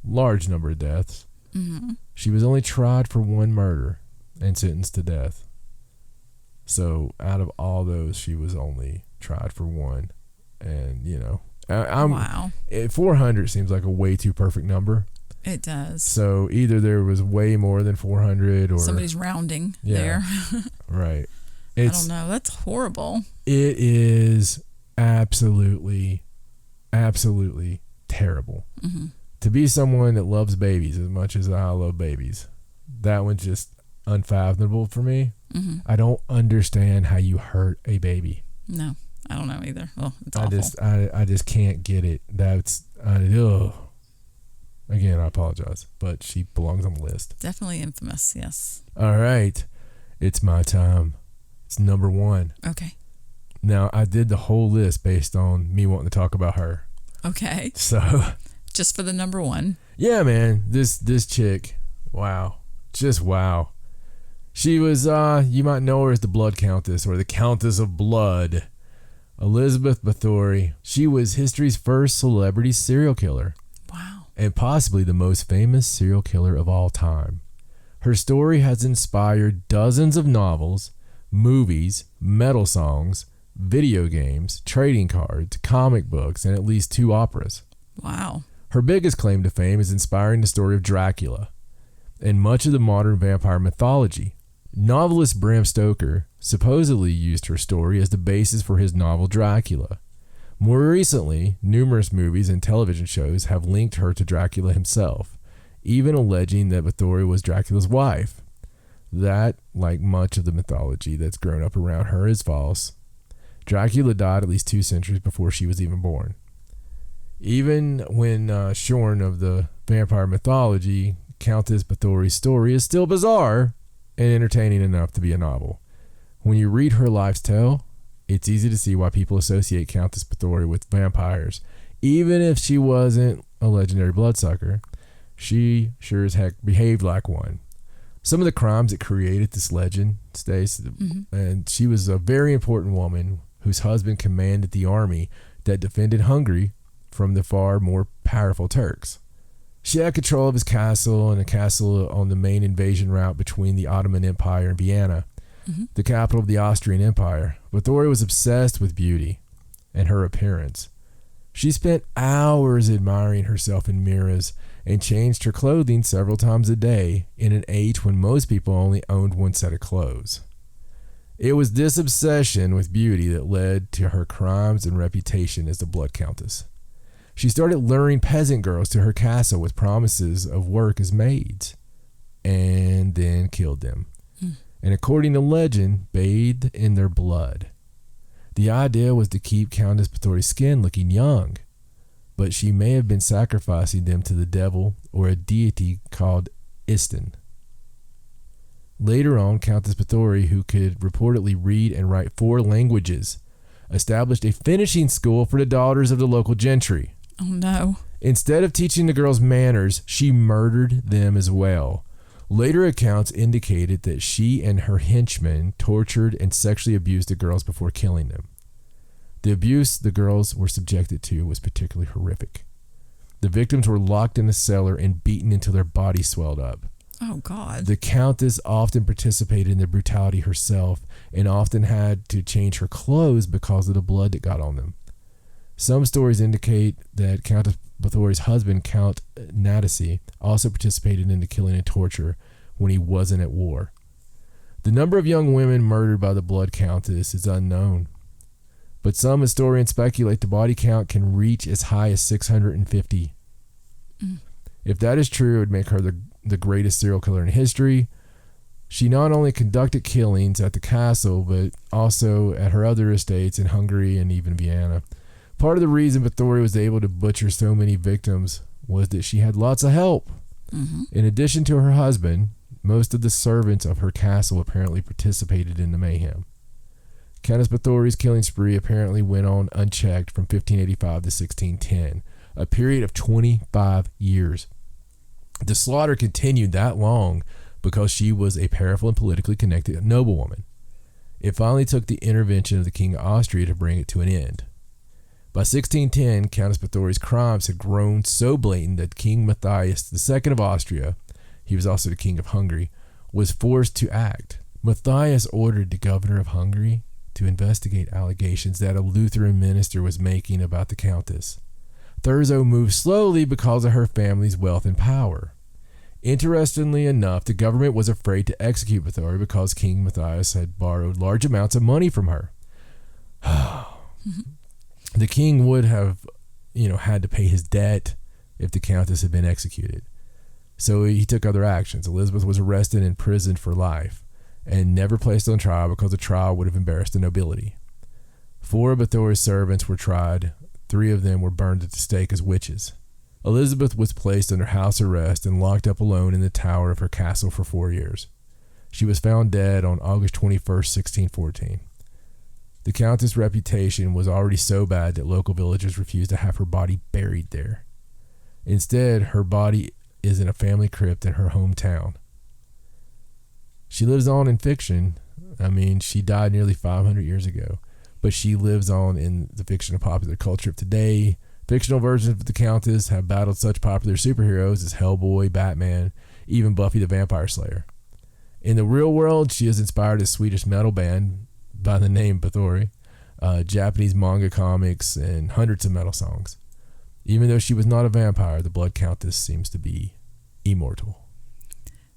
large number of deaths, she was only tried for 1 murder and sentenced to death. So out of all those, she was only tried for 1. And, wow. 400 seems like a way too perfect number. It does. So either there was way more than 400 or... somebody's rounding there. Right. I don't know. That's horrible. It is absolutely terrible. To be someone that loves babies as much as I love babies, that one's just unfathomable for me. I don't understand how you hurt a baby. No, I don't know either. Well, it's awful. I just can't get it. That's Again, I apologize, but she belongs on the list. Definitely infamous, yes. All right. It's my time. It's number 1. Okay. Now, I did the whole list based on me wanting to talk about her. Okay. So, just for the number 1. yeah, man, this chick, wow. Just wow. She was, you might know her as the Blood Countess or the Countess of Blood. Elizabeth Bathory. She was history's first celebrity serial killer. Wow. And possibly the most famous serial killer of all time. Her story has inspired dozens of novels, movies, metal songs, video games, trading cards, comic books, and at least 2 operas. Wow. Her biggest claim to fame is inspiring the story of Dracula and much of the modern vampire mythology. Novelist Bram Stoker supposedly used her story as the basis for his novel Dracula. More recently, numerous movies and television shows have linked her to Dracula himself, even alleging that Bathory was Dracula's wife. That, like much of the mythology that's grown up around her, is false. Dracula died at least 2 centuries before she was even born. Even when shorn of the vampire mythology, Countess Bathory's story is still bizarre and entertaining enough to be a novel. When you read her life's tale, it's easy to see why people associate Countess Bathory with vampires. Even if she wasn't a legendary bloodsucker, she sure as heck behaved like one. Some of the crimes that created this legend, Stacey, and she was a very important woman whose husband commanded the army that defended Hungary from the far more powerful Turks. She had control of his castle and a castle on the main invasion route between the Ottoman Empire and Vienna, the capital of the Austrian Empire. Bathory was obsessed with beauty and her appearance. She spent hours admiring herself in mirrors and changed her clothing several times a day in an age when most people only owned one set of clothes. It was this obsession with beauty that led to her crimes and reputation as the Blood Countess. She started luring peasant girls to her castle with promises of work as maids, and then killed them. And according to legend, bathed in their blood. The idea was to keep Countess Bathory's skin looking young, but she may have been sacrificing them to the devil or a deity called Istin. Later on, Countess Bathory, who could reportedly read and write 4 languages, established a finishing school for the daughters of the local gentry. Oh no. Instead of teaching the girls manners, she murdered them as well. Later accounts indicated that she and her henchmen tortured and sexually abused the girls before killing them. The abuse the girls were subjected to was particularly horrific. The victims were locked in a cellar and beaten until their bodies swelled up. Oh, God. The Countess often participated in the brutality herself and often had to change her clothes because of the blood that got on them. Some stories indicate that Countess Bathory's husband, Count Nadisi, also participated in the killing and torture when he wasn't at war. The number of young women murdered by the Blood Countess is unknown, but some historians speculate the body count can reach as high as 650. If that is true, it would make her the greatest serial killer in history. She not only conducted killings at the castle, but also at her other estates in Hungary and even Vienna. Part of the reason Bathory was able to butcher so many victims was that she had lots of help. In addition to her husband, most of the servants of her castle apparently participated in the mayhem. Countess Bathory's killing spree apparently went on unchecked from 1585 to 1610, a period of 25 years. The slaughter continued that long because she was a powerful and politically connected noblewoman. It finally took the intervention of the King of Austria to bring it to an end. By 1610, Countess Bathory's crimes had grown so blatant that King Matthias II of Austria, he was also the King of Hungary, was forced to act. Matthias ordered the governor of Hungary to investigate allegations that a Lutheran minister was making about the Countess. Thurzo moved slowly because of her family's wealth and power. Interestingly enough, the government was afraid to execute Bathory because King Matthias had borrowed large amounts of money from her. The king would have, had to pay his debt if the Countess had been executed. So he took other actions. Elizabeth was arrested and imprisoned for life and never placed on trial because the trial would have embarrassed the nobility. 4 of Bathory's servants were tried. 3 of them were burned at the stake as witches. Elizabeth was placed under house arrest and locked up alone in the tower of her castle for 4 years. She was found dead on August 21st, 1614. The Countess' reputation was already so bad that local villagers refused to have her body buried there. Instead, her body is in a family crypt in her hometown. She lives on in fiction. I mean, she died nearly 500 years ago, but she lives on in the fiction of popular culture of today. Fictional versions of the Countess have battled such popular superheroes as Hellboy, Batman, even Buffy the Vampire Slayer. In the real world, she has inspired a Swedish metal band by the name Bathory, Japanese manga comics, and hundreds of metal songs. Even though she was not a vampire, the Blood Countess seems to be immortal.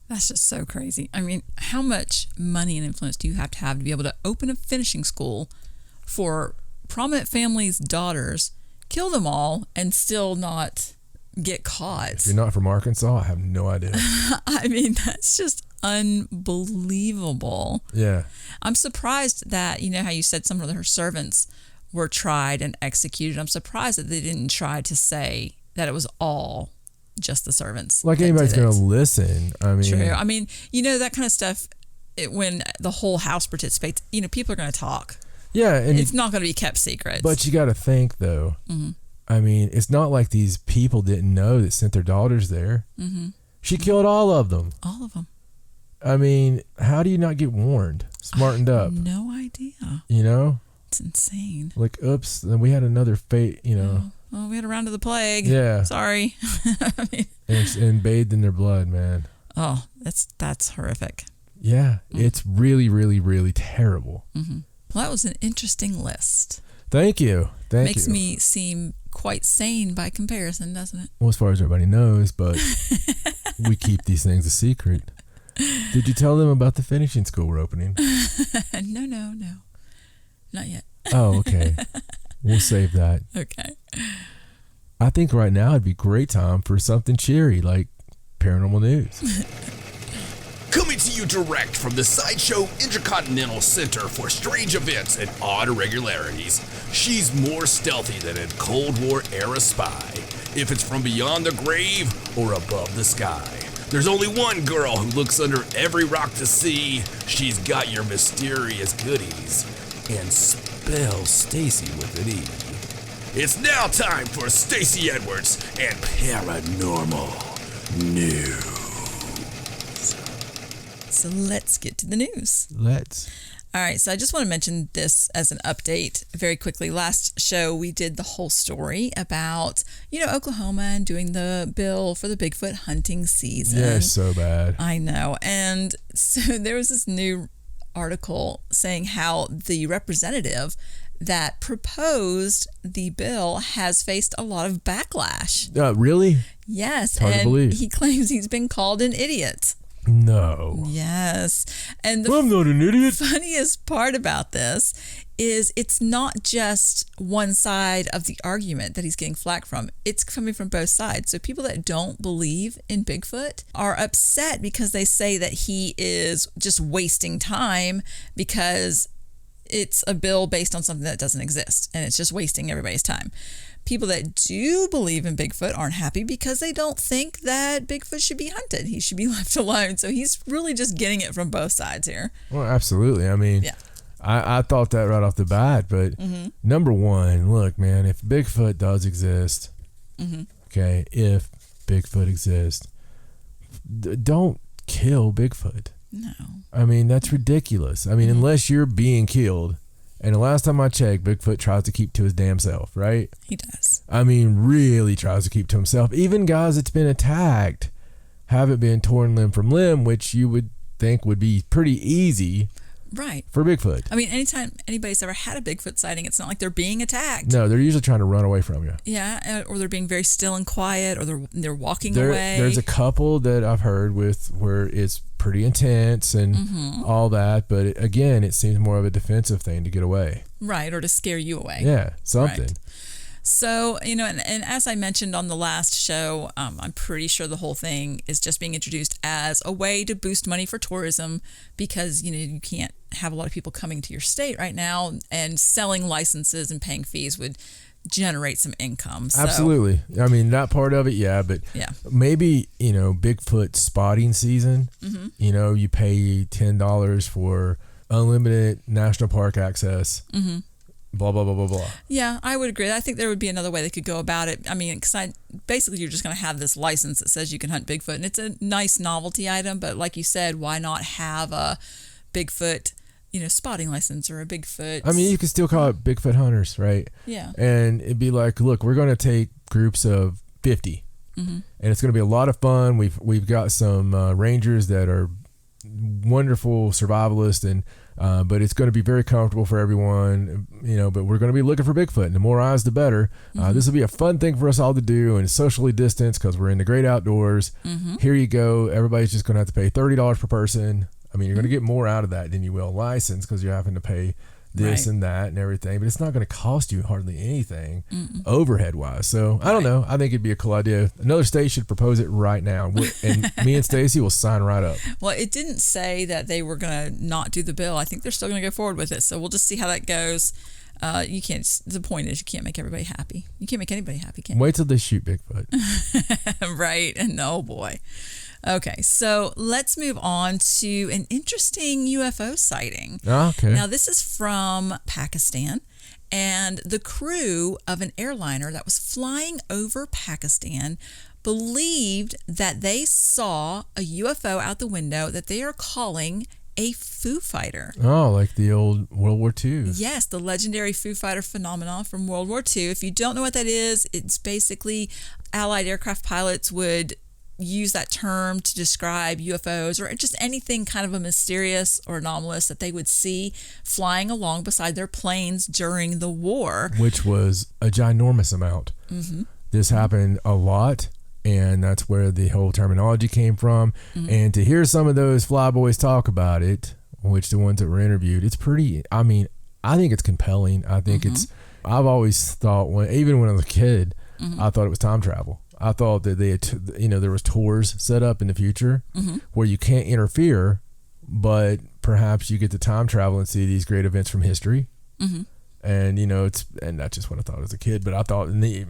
That's just so crazy. I mean, how much money and influence do you have to be able to open a finishing school for prominent families' daughters, kill them all, and still not get caught? If you're not from Arkansas, I have no idea. I mean, that's just unbelievable. Yeah. I'm surprised that, you know how you said some of her servants were tried and executed. I'm surprised that they didn't try to say that it was all just the servants. Like anybody's going to listen. I mean, true. I mean, you know, that kind of stuff, when the whole house participates, you know, people are going to talk. Yeah. And it's not going to be kept secret. But you got to think, though. Mm-hmm. I mean, it's not like these people didn't know that sent their daughters there. Mm-hmm. She killed all of them. All of them. I mean, how do you not get warned, smartened up? No idea. You know? It's insane. Like, oops, then we had another fate, you know. Oh, we had a round of the plague. Yeah. Sorry. I mean, and bathed in their blood, man. Oh, that's horrific. Yeah, it's really, really, really terrible. Mm-hmm. Well, that was an interesting list. Thank you. Makes me seem quite sane by comparison, doesn't it? Well, as far as everybody knows, but we keep these things a secret. Did you tell them about the finishing school we're opening? No. Not yet. Oh, okay. We'll save that. Okay. I think right now it'd be a great time for something cheery like paranormal news. Coming to you direct from the Sideshow Intercontinental Center for Strange Events and Odd Irregularities, she's more stealthy than a Cold War era spy. If it's from beyond the grave or above the sky, there's only one girl who looks under every rock to see. She's got your mysterious goodies and spells Stacey with an E. It's now time for Stacey Edwards and Paranormal News. So let's get to the news. Let's. All right, so I just want to mention this as an update very quickly. Last show, we did the whole story about, you know, Oklahoma and doing the bill for the Bigfoot hunting season. Yeah, so bad. I know. And so there was this new article saying how the representative that proposed the bill has faced a lot of backlash. Really? Yes. Hard to believe. He claims he's been called an idiot. No. Yes. And I'm not an idiot. Funniest part about this is it's not just one side of the argument that he's getting flack from. It's coming from both sides. So people that don't believe in Bigfoot are upset because they say that he is just wasting time because it's a bill based on something that doesn't exist and it's just wasting everybody's time. People that do believe in Bigfoot aren't happy because they don't think that Bigfoot should be hunted. He should be left alone. So he's really just getting it from both sides here. Well, absolutely. I mean, yeah. I thought that right off the bat, but number one, look, man, if Bigfoot does exist, okay, if Bigfoot exists, don't kill Bigfoot. No. I mean, that's ridiculous. I mean, unless you're being killed. And the last time I checked, Bigfoot tries to keep to his damn self, right? He does. I mean, really tries to keep to himself. Even guys that's been attacked haven't been torn limb from limb, which you would think would be pretty easy. Right. For Bigfoot. I mean, anytime anybody's ever had a Bigfoot sighting, it's not like they're being attacked. No, they're usually trying to run away from you. Yeah, or they're being very still and quiet, or they're walking away. There's a couple that I've heard with where it's pretty intense and all that, but again, it seems more of a defensive thing to get away. Right, or to scare you away. Yeah, something. Right. So, you know, and as I mentioned on the last show, I'm pretty sure the whole thing is just being introduced as a way to boost money for tourism because, you know, you can't have a lot of people coming to your state right now and selling licenses and paying fees would generate some income. So, Absolutely. I mean, that part of it, yeah, but yeah. maybe, Bigfoot spotting season, you pay $10 for unlimited national park access, blah, blah, blah, blah, blah. Yeah, I would agree. I think there would be another way they could go about it. I mean, basically you're just going to have this license that says you can hunt Bigfoot, and it's a nice novelty item, but like you said, why not have a Bigfoot spotting license or a Bigfoot. I mean, you could still call it Bigfoot hunters, right? Yeah. And it'd be like, look, we're going to take groups of 50, and it's going to be a lot of fun. We've got some rangers that are wonderful survivalists, and but it's going to be very comfortable for everyone, but we're going to be looking for Bigfoot, and the more eyes, the better. This will be a fun thing for us all to do, and socially distanced because we're in the great outdoors. Here you go. Everybody's just going to have to pay $30 per person. I mean, you're going to get more out of that than you will license because you're having to pay this and that and everything, but it's not going to cost you hardly anything overhead wise. So I don't know. I think it'd be a cool idea. Another state should propose it right now, and me and Stacey will sign right up. Well, it didn't say that they were going to not do the bill. I think they're still going to go forward with it. So we'll just see how that goes. You can't. The point is, you can't make everybody happy. You can't make anybody happy, can you? Wait till they shoot Bigfoot. Right. And oh boy. Okay, so let's move on to an interesting UFO sighting. Okay. Now, this is from Pakistan, and the crew of an airliner that was flying over Pakistan believed that they saw a UFO out the window that they are calling a Foo Fighter. Oh, like the old World War II. Yes, the legendary Foo Fighter phenomenon from World War II. If you don't know what that is, it's basically Allied aircraft pilots would use that term to describe UFOs or just anything kind of a mysterious or anomalous that they would see flying along beside their planes during the war. Which was a ginormous amount. This happened a lot, and that's where the whole terminology came from. And to hear some of those flyboys talk about it, which the ones that were interviewed, it's pretty, I mean, I think it's compelling. I think I've always thought, even when I was a kid, I thought it was time travel. I thought that they had, there was tours set up in the future where you can't interfere, but perhaps you get to time travel and see these great events from history. And, and that's just what I thought as a kid, but I thought it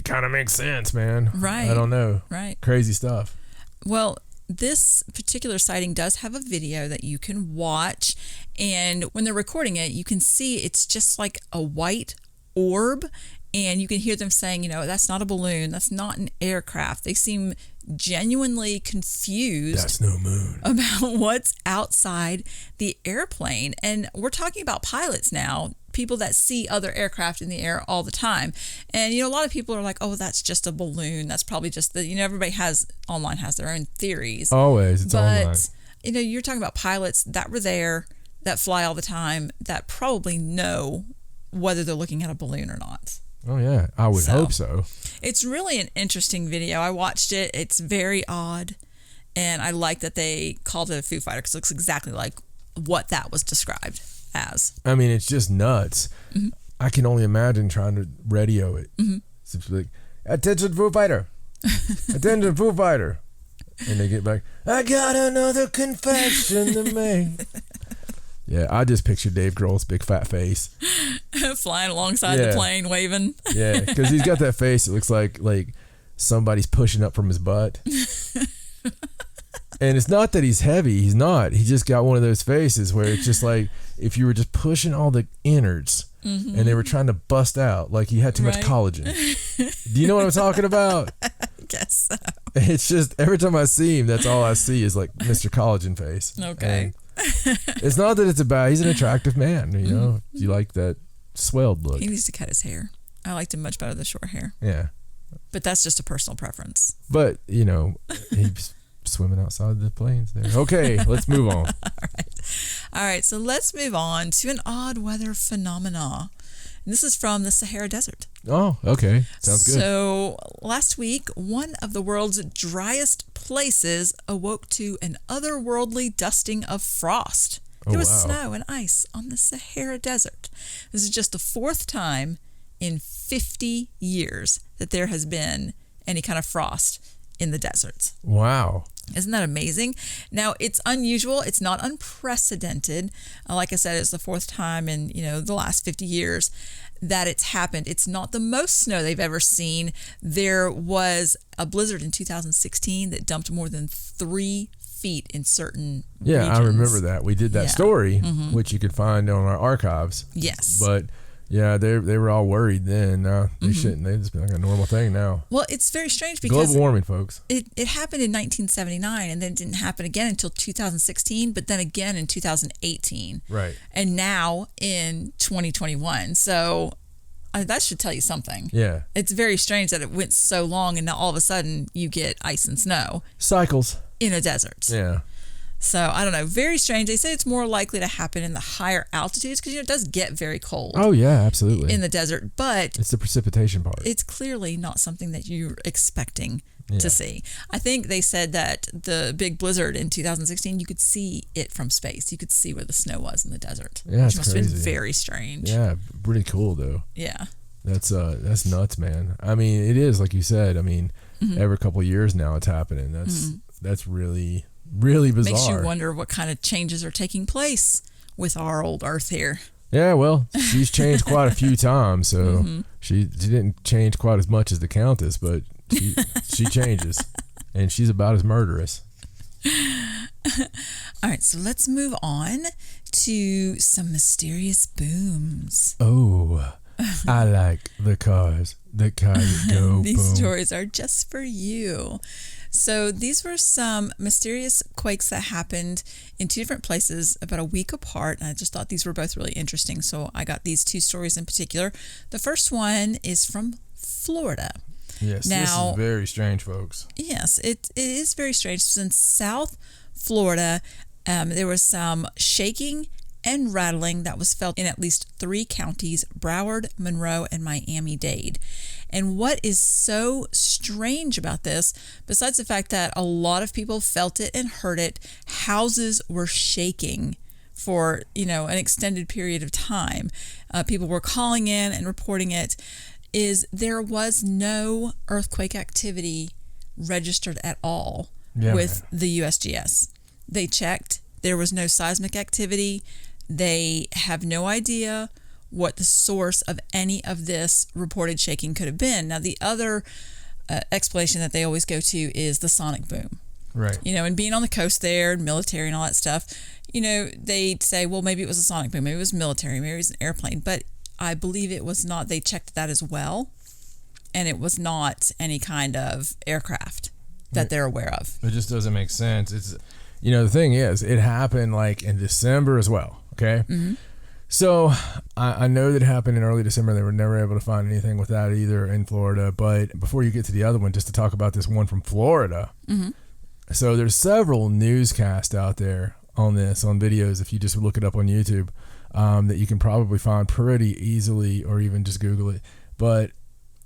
kind of makes sense, man. Right. I don't know. Right. Crazy stuff. Well, this particular sighting does have a video that you can watch, and when they're recording it, you can see it's just like a white orb. And you can hear them saying, that's not a balloon. That's not an aircraft. They seem genuinely confused. That's no moon. About what's outside the airplane. And we're talking about pilots now, people that see other aircraft in the air all the time. And, a lot of people are like, oh, that's just a balloon. That's probably just everybody online has their own theories. Always. It's online. But, you're talking about pilots that were there, that fly all the time, that probably know whether they're looking at a balloon or not. Oh, yeah. I would hope so. It's really an interesting video. I watched it. It's very odd. And I like that they called it a Foo Fighter because it looks exactly like what that was described as. I mean, it's just nuts. I can only imagine trying to radio it. It's like, attention, Foo Fighter. Attention, Foo Fighter. And they get back, I got another confession to make. Yeah, I just pictured Dave Grohl's big fat face. Flying alongside the plane, waving. Yeah, because he's got that face. It looks like somebody's pushing up from his butt. And it's not that he's heavy. He's not. He just got one of those faces where it's just like if you were just pushing all the innards and they were trying to bust out, like he had too much collagen. Do you know what I'm talking about? I guess so. It's just every time I see him, that's all I see is like Mr. Collagen face. Okay. And it's not that it's he's an attractive man, You like that swelled look. He needs to cut his hair. I liked him much better than short hair. Yeah. But that's just a personal preference. But, he's swimming outside the planes there. Okay, let's move on. All right, so let's move on to an odd weather phenomena. And this is from the Sahara Desert. Oh, okay. Sounds good. So last week, one of the world's driest places awoke to an otherworldly dusting of frost. There was snow and ice on the Sahara Desert. This is just the fourth time in 50 years that there has been any kind of frost in the deserts. Wow. Isn't that amazing? Now, it's unusual. It's not unprecedented. Like I said, it's the fourth time in, the last 50 years that it's happened. It's not the most snow they've ever seen. There was a blizzard in 2016 that dumped more than 3 feet in certain regions. I remember that. We did that story, which you could find on our archives. Yes. But yeah, they were all worried then. They shouldn't. They just been like a normal thing now. Well, it's very strange because global warming, folks. It happened in 1979, and then it didn't happen again until 2016, but then again in 2018. Right. And now in 2021. So that should tell you something. Yeah. It's very strange that it went so long, and now all of a sudden you get ice and snow. Cycles. In a desert. Yeah. So, I don't know. Very strange. They say it's more likely to happen in the higher altitudes because, it does get very cold. Oh, yeah, absolutely. In the desert. But it's the precipitation part. It's clearly not something that you're expecting to see. I think they said that the big blizzard in 2016, you could see it from space. You could see where the snow was in the desert. Yeah, which must have been very strange. Yeah, pretty cool, though. Yeah. That's nuts, man. I mean, it is, like you said. I mean, every couple of years now it's happening. That's really... really bizarre. Makes you wonder what kind of changes are taking place with our old Earth here. Yeah, well, she's changed quite a few times, so she didn't change quite as much as the Countess, but she changes, and she's about as murderous. All right, so let's move on to some mysterious booms. Oh, I like the cars that go These boom. stories are just for you. So these were some mysterious quakes that happened in 2 different places about a week apart. And I just thought these were both really interesting. So I got these 2 stories in particular. The first one is from Florida. Yes, this is very strange, folks. Yes, it is very strange. So in South Florida, there was some shaking and rattling that was felt in at least 3 counties: Broward, Monroe, and Miami-Dade. And what is so strange about this, besides the fact that a lot of people felt it and heard it, houses were shaking for, an extended period of time. People were calling in and reporting it. There was no earthquake activity registered at all with the USGS. They checked. There was no seismic activity. They have no idea what the source of any of this reported shaking could have been. Now, the other explanation that they always go to is the sonic boom. Right. And being on the coast there, military and all that stuff, they'd say, well, maybe it was a sonic boom, maybe it was military, maybe it was an airplane. But I believe it was not. They checked that as well, and it was not any kind of aircraft that they're aware of. It just doesn't make sense. It's, the thing is, it happened like in December as well. Okay. Mm-hmm. So I know that it happened in early December. They were never able to find anything with that either in Florida. But before you get to the other one, just to talk about this one from Florida. Mm-hmm. So there's several newscasts out there on this, on videos, if you just look it up on YouTube, that you can probably find pretty easily, or even just Google it. But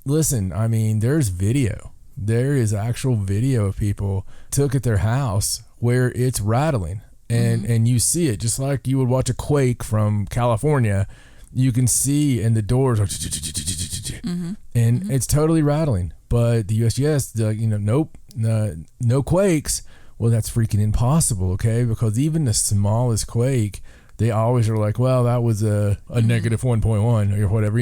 listen, I mean, there's video. There is actual video of people took at their house where it's rattling. And you see it just like you would watch a quake from California. You can see, and the doors are, and it's totally rattling. But the USGS, nope, no quakes. Well, that's freaking impossible, okay? Because even the smallest quake, they always are like, well, that was a negative 1.1 or whatever,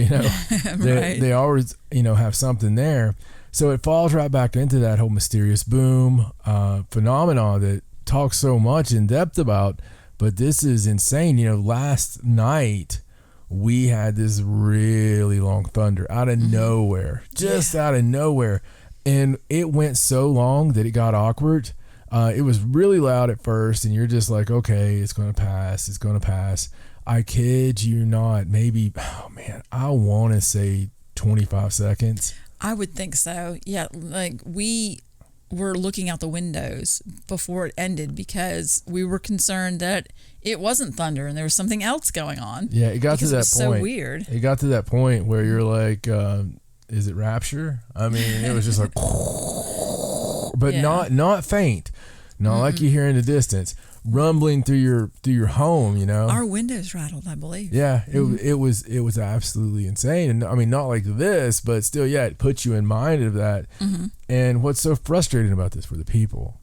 Right. They always, have something there. So it falls right back into that whole mysterious boom phenomenon that talk so much in depth about, but this is insane. Last night we had this really long thunder out of nowhere, out of nowhere, and it went so long that it got awkward. It was really loud at first, and you're just like, okay, it's gonna pass. I kid you not, maybe, I want to say 25 seconds. I would think so. Yeah, like we were looking out the windows before it ended because we were concerned that it wasn't thunder and there was something else going on. Yeah, it got to that point. So weird. It got to that point where you're like, is it rapture? I mean, it was just like, but not faint, not like you hear in the distance, rumbling through your home, you know. Our windows rattled, I believe. Yeah, it was absolutely insane. And I mean, not like this, but still, yeah, it puts you in mind of that. Mm-hmm. And what's so frustrating about this for the people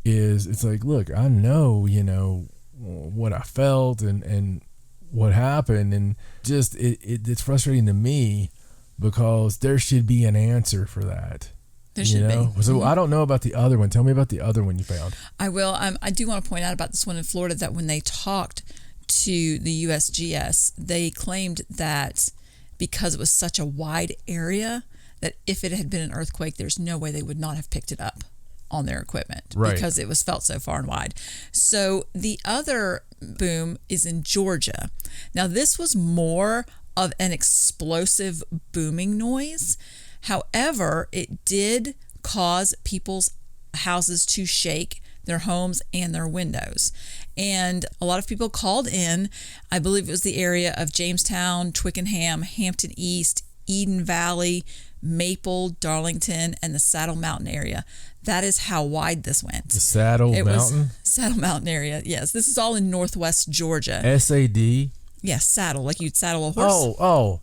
is it's like, look, I know, you know, what I felt and what happened, and just it's frustrating to me because there should be an answer for that. There should be. So I don't know about the other one. Tell me about the other one you found. I will. I do want to point out about this one in Florida that when they talked to the USGS, they claimed that because it was such a wide area, that if it had been an earthquake, there's no way they would not have picked it up on their equipment, right, because it was felt so far and wide. So the other boom is in Georgia. Now, this was more of an explosive booming noise. However, it did cause people's houses to shake, their homes and their windows. And a lot of people called in. I believe it was the area of Jamestown, Twickenham, Hampton East, Eden Valley, Maple, Darlington, and the Saddle Mountain area. That is how wide this went. The Saddle Mountain? Saddle Mountain area, yes. This is all in northwest Georgia. SAD? Yes, saddle, like you'd saddle a horse. Oh.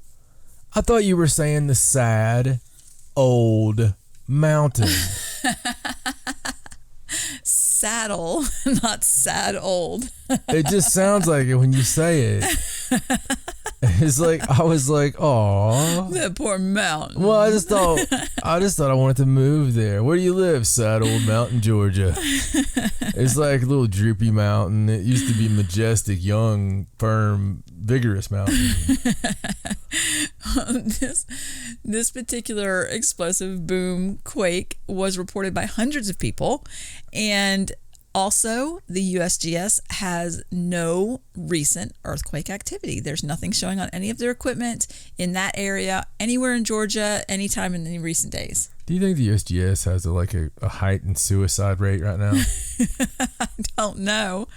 I thought you were saying the sad old mountain. Saddle, not sad old. It just sounds like it when you say it. It's like, I was like, oh, That poor mountain. well, I just thought I wanted to move there. Where do you live? Sad old mountain, Georgia. It's like a little droopy mountain. It used to be majestic, young, firm, vigorous mountain. This particular explosive boom quake was reported by hundreds of people, and also the USGS has no recent earthquake activity. There's nothing showing on any of their equipment in that area, anywhere in Georgia, anytime in any recent days. Do you think the USGS has a heightened suicide rate right now? I don't know.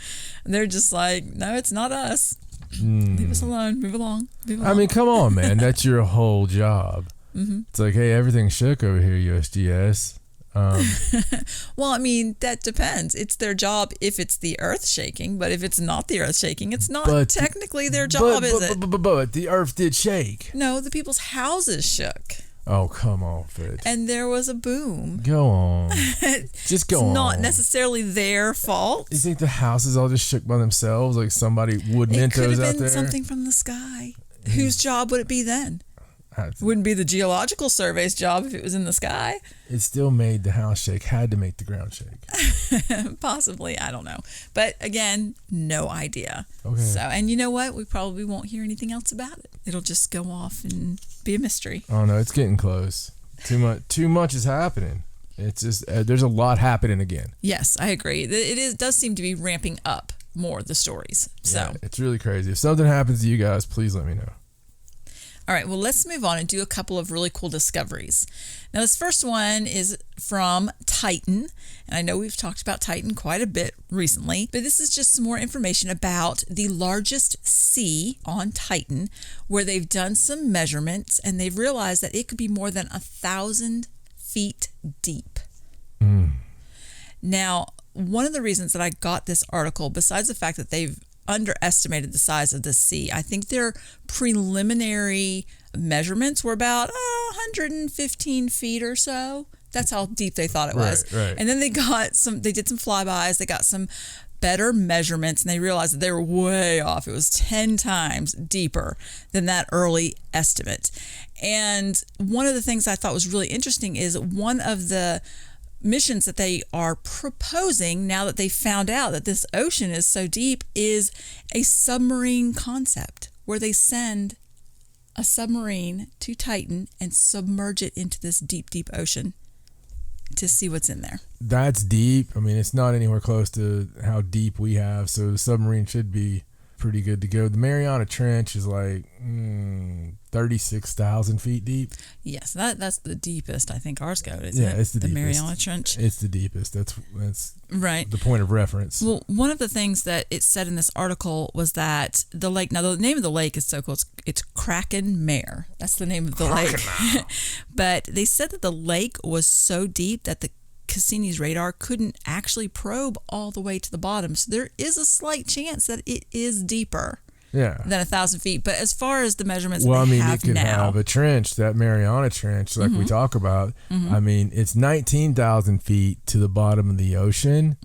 They're just like, no, it's not us. Leave us alone. Move along. I mean, come on, man. That's your whole job. Mm-hmm. It's like, hey, everything's shook over here, USGS. Well, I mean, that depends. It's their job if it's the earth shaking, but if it's not the earth shaking, it's not technically their job, is it? But the earth did shake. No, the people's houses shook. Oh, come on, Fred. And there was a boom. Go on. Just go on. It's not necessarily their fault. You think the houses all just shook by themselves? Like somebody wood Mentos out there? It could have been something from the sky. Whose job would it be then? Wouldn't be the Geological Survey's job if it was in the sky. It still made the house shake, had to make the ground shake. Possibly, I don't know. But again, no idea. Okay. So, and you know what? We probably won't hear anything else about it. It'll just go off and be a mystery. Oh no, it's getting close. Too much is happening. It's just there's a lot happening again. Yes, I agree. It does seem to be ramping up more, the stories. So yeah, it's really crazy. If something happens to you guys, please let me know. All right, well, let's move on and do a couple of really cool discoveries. Now, this first one is from Titan, and I know we've talked about Titan quite a bit recently, but this is just some more information about the largest sea on Titan, where they've done some measurements, and they've realized that it could be more than 1,000 feet deep. Now, one of the reasons that I got this article, besides the fact that they've underestimated the size of the sea. I think their preliminary measurements were about 115 feet or so. That's how deep they thought it was. Right. And then they did some flybys. They got some better measurements, and they realized that they were way off. It was 10 times deeper than that early estimate. And one of the things I thought was really interesting is one of the missions that they are proposing, now that they found out that this ocean is so deep, is a submarine concept where they send a submarine to Titan and submerge it into this deep, deep ocean to see what's in there. That's deep. I mean, it's not anywhere close to how deep we have, so the submarine should be pretty good to go. The Mariana Trench is like 36,000 feet deep. Yes, that's the deepest I think ours go. It's the deepest. Mariana Trench. It's the deepest. That's right. The point of reference. Well, one of the things that it said in this article was that the lake. Now, the name of the lake is so cool. It's Kraken Mare. That's the name of the lake. But they said that the lake was so deep that the Cassini's radar couldn't actually probe all the way to the bottom. So there is a slight chance that it is deeper than 1,000 feet. But as far as the measurements well, they I mean, have it could now, have a trench, that Mariana Trench, like we talk about. I mean, it's 19,000 feet to the bottom of the ocean.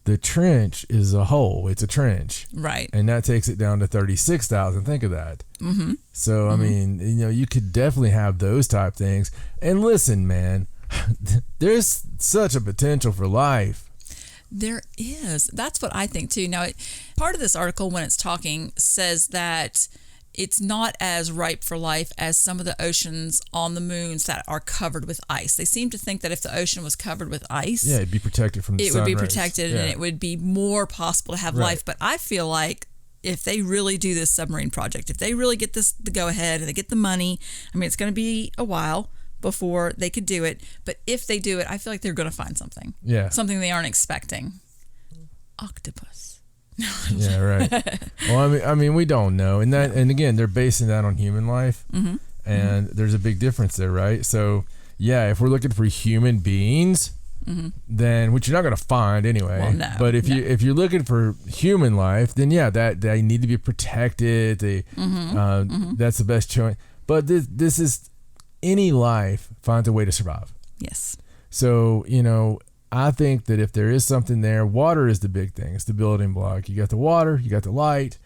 The trench is a hole. It's a trench. right. And that takes it down to 36,000. Think of that. So, I mean, you could definitely have those type things. And listen, man, there's such a potential for life. There is. That's what I think too. Now, part of this article, when it's talking, says that it's not as ripe for life as some of the oceans on the moons that are covered with ice. They seem to think that if the ocean was covered with ice, Yeah, it'd be protected from the it sun would be rays. protected Yeah. and it would be more possible to have Right. life. But I feel like if they really do this submarine project, if they really get the go ahead and they get the money, I mean, it's going to be a while before they could do it. But if they do it, I feel like they're going to find something. Yeah. Something they aren't expecting. Octopus. Yeah, right. Well, I mean, we don't know, and again, they're basing that on human life, and there's a big difference there, right? So, yeah, if we're looking for human beings, then which you're not going to find anyway. Well, no, but if you're looking for human life, then yeah, that they need to be protected. That's the best choice. But this is any life finds a way to survive. Yes. So, I think that if there is something there, water is the big thing. It's the building block. You got the water, you got the light.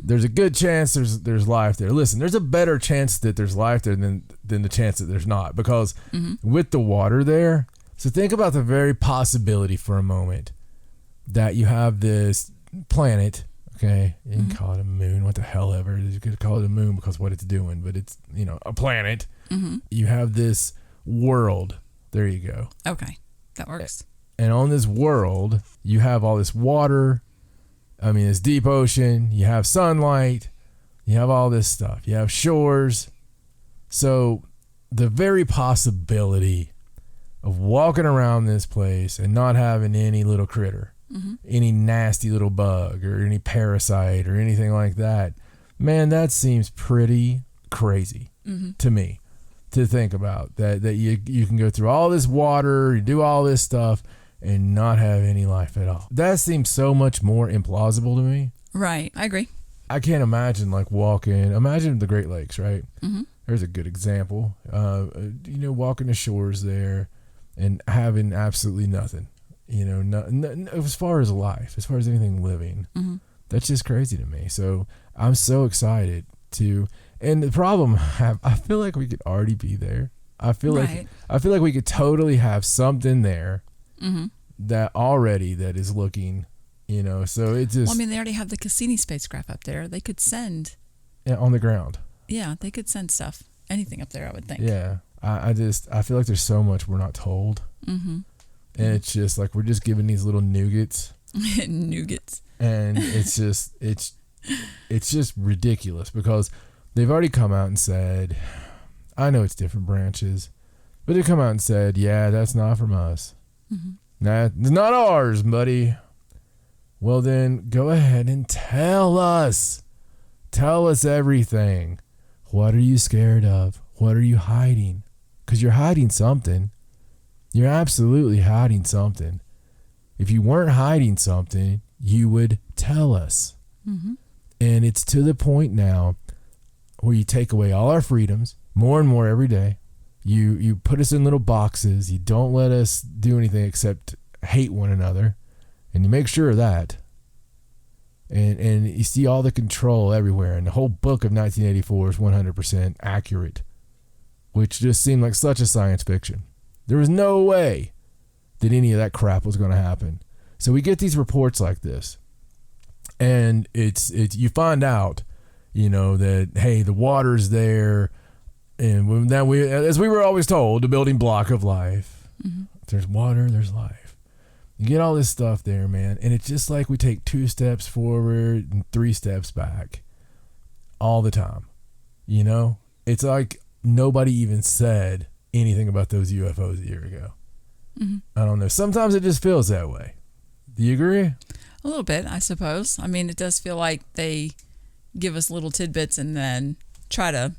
There's a good chance there's life there. Listen, there's a better chance that there's life there than the chance that there's not, because with the water there. So think about the very possibility for a moment that you have this planet. Okay, you can call it a moon. What the hell ever. You could call it a moon because what it's doing, but it's a planet. You have this world. There you go. Okay, that works. And on this world, you have all this water. I mean, it's deep ocean. You have sunlight. You have all this stuff. You have shores. So the very possibility of walking around this place and not having any little critter, any nasty little bug or any parasite or anything like that, man, that seems pretty crazy to me to think about. That you can go through all this water, you do all this stuff, and not have any life at all. That seems so much more implausible to me. Right, I agree. I can't imagine imagine the Great Lakes, right? There's a good example. Walking the shores there and having absolutely nothing, as far as life, as far as anything living. That's just crazy to me. So I'm so excited and the problem I feel like we could already be there. I feel like we could totally have something there that is looking, so it just. Well, I mean, they already have the Cassini spacecraft up there. They could send. Yeah, on the ground. Yeah, they could send stuff. Anything up there, I would think. Yeah, I feel like there's so much we're not told, and it's just like we're just given these little nougats. Nougats. And it's just ridiculous because they've already come out and said, I know it's different branches, but they come out and said, yeah, that's not from us. That's not ours, buddy. Well, then go ahead and tell us. Tell us everything. What are you scared of? What are you hiding? Because you're hiding something. You're absolutely hiding something. If you weren't hiding something, you would tell us. And it's to the point now where you take away all our freedoms more and more every day. You put us in little boxes. You don't let us do anything except hate one another. And you make sure of that. And you see all the control everywhere. And the whole book of 1984 is 100% accurate, which just seemed like such a science fiction. There was no way that any of that crap was going to happen. So we get these reports like this. And it's you find out, that, hey, the water's there. And then as we were always told, the building block of life. If there's water, there's life. You get all this stuff there, man. And it's just like we take 2 steps forward and 3 steps back all the time. It's like nobody even said anything about those UFOs a year ago. I don't know. Sometimes it just feels that way. Do you agree? A little bit, I suppose. I mean, it does feel like they give us little tidbits and then try to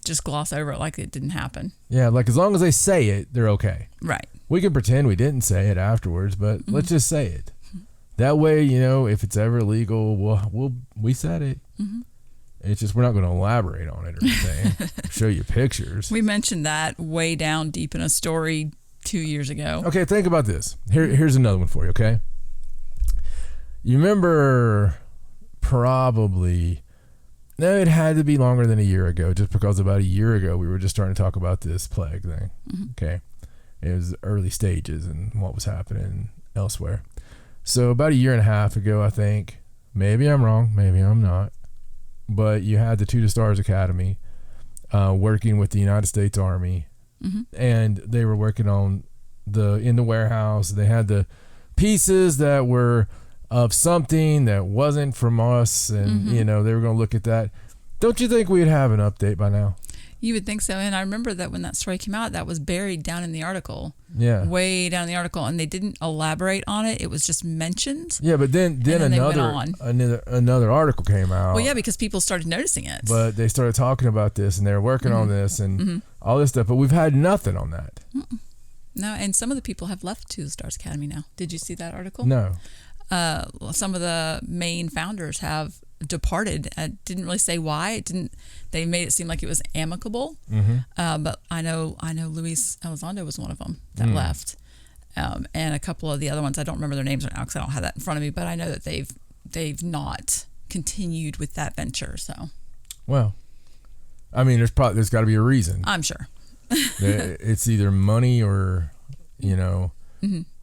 just gloss over it like it didn't happen. Yeah, like as long as they say it, they're okay. Right. We can pretend we didn't say it afterwards, but let's just say it. That way, if it's ever illegal, we said it. It's just we're not going to elaborate on it or anything. Show you pictures. We mentioned that way down deep in a story 2 years ago. Okay, think about this. Here's another one for you, okay? You remember probably, no, it had to be longer than a year ago, just because about a year ago we were just starting to talk about this plague thing, okay? It was early stages and what was happening elsewhere. So about a year and a half ago, I think, maybe I'm wrong, maybe I'm not, but you had the 2 Stars Academy working with the United States Army, and they were working on in the warehouse. They had the pieces that were of something that wasn't from us, and they were going to look at that. Don't you think we'd have an update by now? You would think so. And I remember that when that story came out, that was buried down in the article. Yeah. Way down in the article, and they didn't elaborate on it. It was just mentioned. Yeah, but then another article came out. Well, yeah, because people started noticing it. But they started talking about this, and they were working on this and all this stuff, but we've had nothing on that. No, and some of the people have left 2 Stars Academy now. Did you see that article? No. Some of the main founders have departed. Didn't really say why. They made it seem like it was amicable. But I know Luis Elizondo was one of them that left, and a couple of the other ones. I don't remember their names right now because I don't have that in front of me. But I know that they've not continued with that venture. So, well, I mean, there's got to be a reason. I'm sure. It's either money or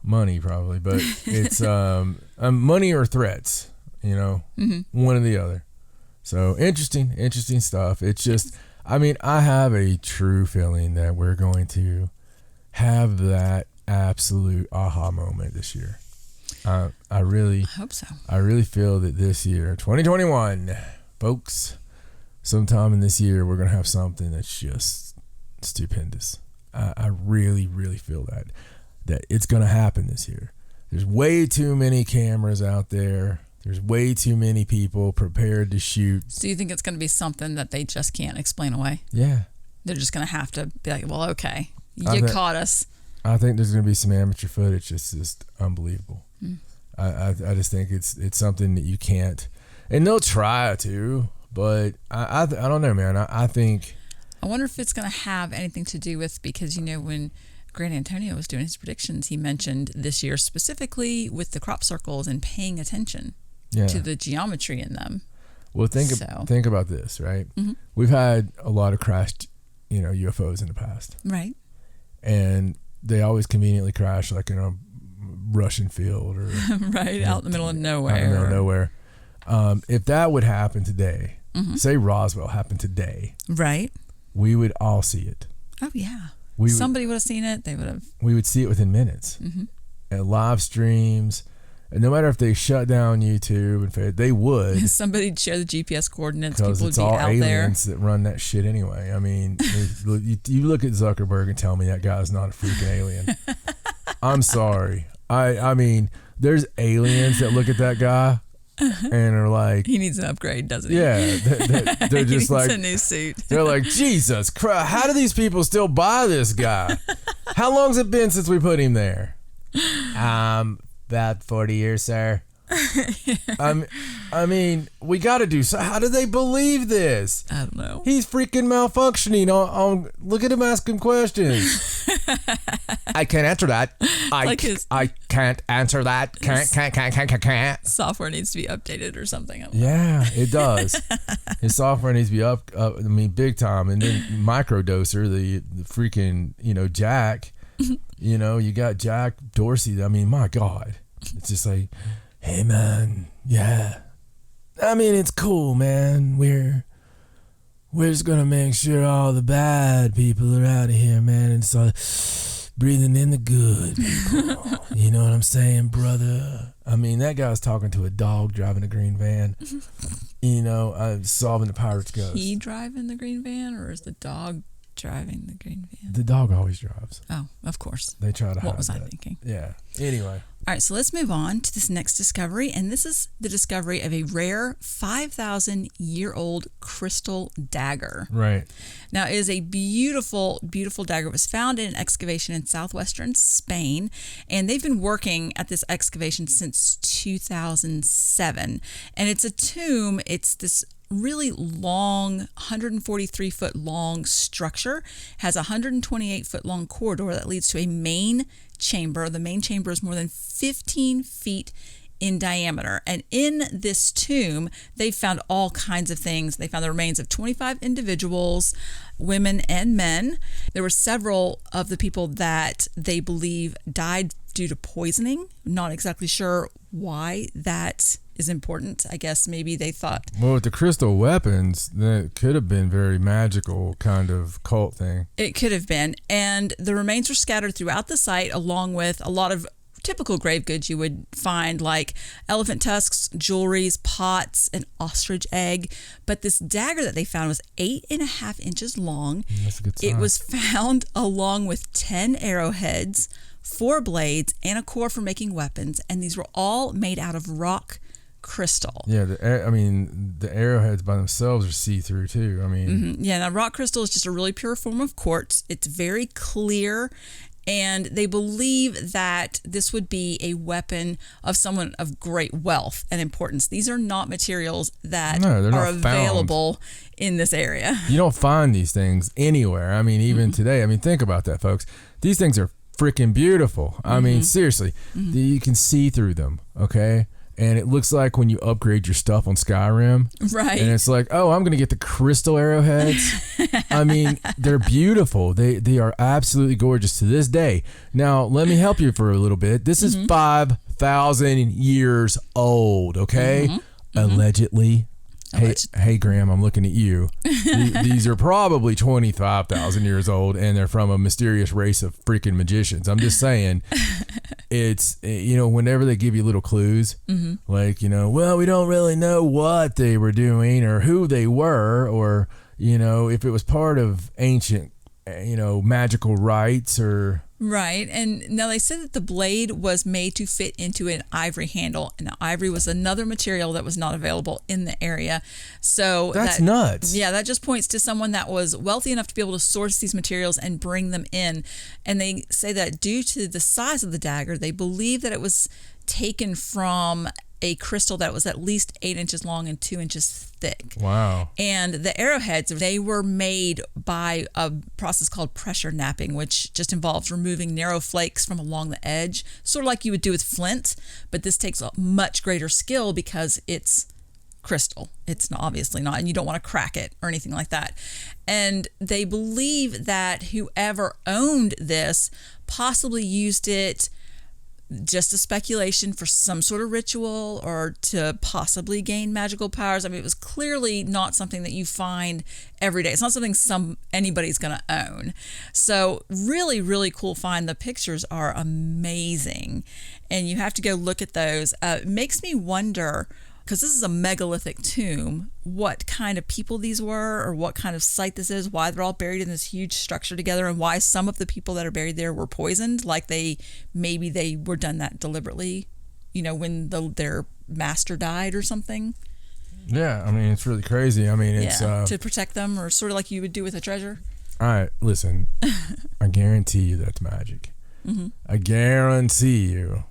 money probably, but it's money or threats. One or the other. So interesting stuff. It's just, I mean, I have a true feeling that we're going to have that absolute aha moment this year. I hope so. I really feel that this year, 2021, folks, sometime in this year, we're going to have something that's just stupendous. I really, really feel that it's going to happen this year. There's way too many cameras out there. There's way too many people prepared to shoot. So you think it's going to be something that they just can't explain away? Yeah. They're just going to have to be like, well, okay, you caught us. I think there's going to be some amateur footage. It's just unbelievable. I just think it's something that you can't, and they'll try to, but I don't know, man. I think. I wonder if it's going to have anything to do with, because, when Grant Antonio was doing his predictions, he mentioned this year specifically with the crop circles and paying attention to the geometry in them. Well, think about this, right? We've had a lot of crashed, UFOs in the past. Right. And they always conveniently crash like in a Russian field or right out in the middle of nowhere. Out in the middle of nowhere. If that would happen today, say Roswell happened today, right? We would all see it. Oh yeah. Somebody would have seen it. They would have. We would see it within minutes. And live streams. And no matter if they shut down YouTube and they would. Somebody'd share the GPS coordinates. People would be out there. Because it's all aliens that run that shit anyway. I mean, you look at Zuckerberg and tell me that guy's not a freaking alien. I'm sorry. I mean, there's aliens that look at that guy and are like, he needs an upgrade, doesn't he? Yeah, they're just like, he needs a new suit. They're like, Jesus Christ, how do these people still buy this guy? How long's it been since we put him there? About 40 years, sir. I mean, we got to do so. How do they believe this? I don't know. He's freaking malfunctioning. Look at him asking questions. I can't answer that. I can't answer that. Can't. Software needs to be updated or something. Yeah, it does. His software needs to be up. I mean, big time. And then microdoser, the freaking Jack. You got Jack Dorsey. I mean, my God, it's just like, hey man, yeah. I mean, it's cool, man. We're just gonna make sure all the bad people are out of here, man, and start breathing in the good people. You know what I'm saying, brother? I mean, that guy's talking to a dog driving a green van. Solving the Pirate's Ghost. He driving the green van, or is the dog driving the green van? The dog always drives. Oh, of course. They try to hide that. What was I thinking? Yeah. Anyway. All right, so let's move on to this next discovery, and this is the discovery of a rare 5,000-year-old crystal dagger. Right. Now, it is a beautiful, beautiful dagger. It was found in an excavation in southwestern Spain, and they've been working at this excavation since 2007. And it's a tomb. It's this really long, 143-foot long structure, has a 128-foot long corridor that leads to a main chamber. The main chamber is more than 15 feet in diameter. And in this tomb, they found all kinds of things. They found the remains of 25 individuals, women and men. There were several of the people that they believe died due to poisoning. Not exactly sure why that is important. I guess maybe they thought, well, with the crystal weapons, that could have been very magical kind of cult thing. It could have been. And the remains were scattered throughout the site, along with a lot of typical grave goods you would find, like elephant tusks, jewelries, pots, an ostrich egg. But this dagger that they found was 8.5 inches long. That's a good sign. It was found along with 10 arrowheads, 4 blades, and a core for making weapons. And these were all made out of rock crystal. Yeah, the arrowheads by themselves are see-through too. I mean, Yeah, now rock crystal is just a really pure form of quartz. It's very clear, and they believe that this would be a weapon of someone of great wealth and importance. These are not materials that are available in this area. You don't find these things anywhere. I mean, even today. I mean, think about that, folks. These things are freaking beautiful. I mean, seriously, you can see through them, okay? And it looks like when you upgrade your stuff on Skyrim. Right. And it's like, oh, I'm going to get the crystal arrowheads. I mean, they're beautiful. They are absolutely gorgeous to this day. Now, let me help you for a little bit. This is 5,000 years old, okay? Allegedly. Hey, Graham, I'm looking at you. These are probably 25,000 years old, and they're from a mysterious race of freaking magicians. I'm just saying, it's, whenever they give you little clues, like, well, we don't really know what they were doing or who they were, or, if it was part of ancient, magical rites or... Right. And now they said that the blade was made to fit into an ivory handle, and the ivory was another material that was not available in the area. So that's nuts. Yeah, that just points to someone that was wealthy enough to be able to source these materials and bring them in. And they say that due to the size of the dagger, they believe that it was taken from a crystal that was at least 8 inches long and 2 inches thick. Wow. And the arrowheads, they were made by a process called pressure napping, which just involves removing narrow flakes from along the edge, sort of like you would do with flint, but this takes a much greater skill because it's crystal. It's obviously not, and you don't want to crack it or anything like that. And they believe that whoever owned this possibly used it, just a speculation, for some sort of ritual or to possibly gain magical powers. I mean, it was clearly not something that you find every day. It's not something anybody's going to own. So really, really cool find. The pictures are amazing, and you have to go look at those. It makes me wonder, because this is a megalithic tomb, what kind of people these were, or what kind of site this is, why they're all buried in this huge structure together, and why some of the people that are buried there were poisoned, like maybe they were done that deliberately, when their master died or something. Yeah, I mean, it's really crazy. I mean, it's... to protect them, or sort of like you would do with a treasure. All right, listen, I guarantee you that's magic. I guarantee you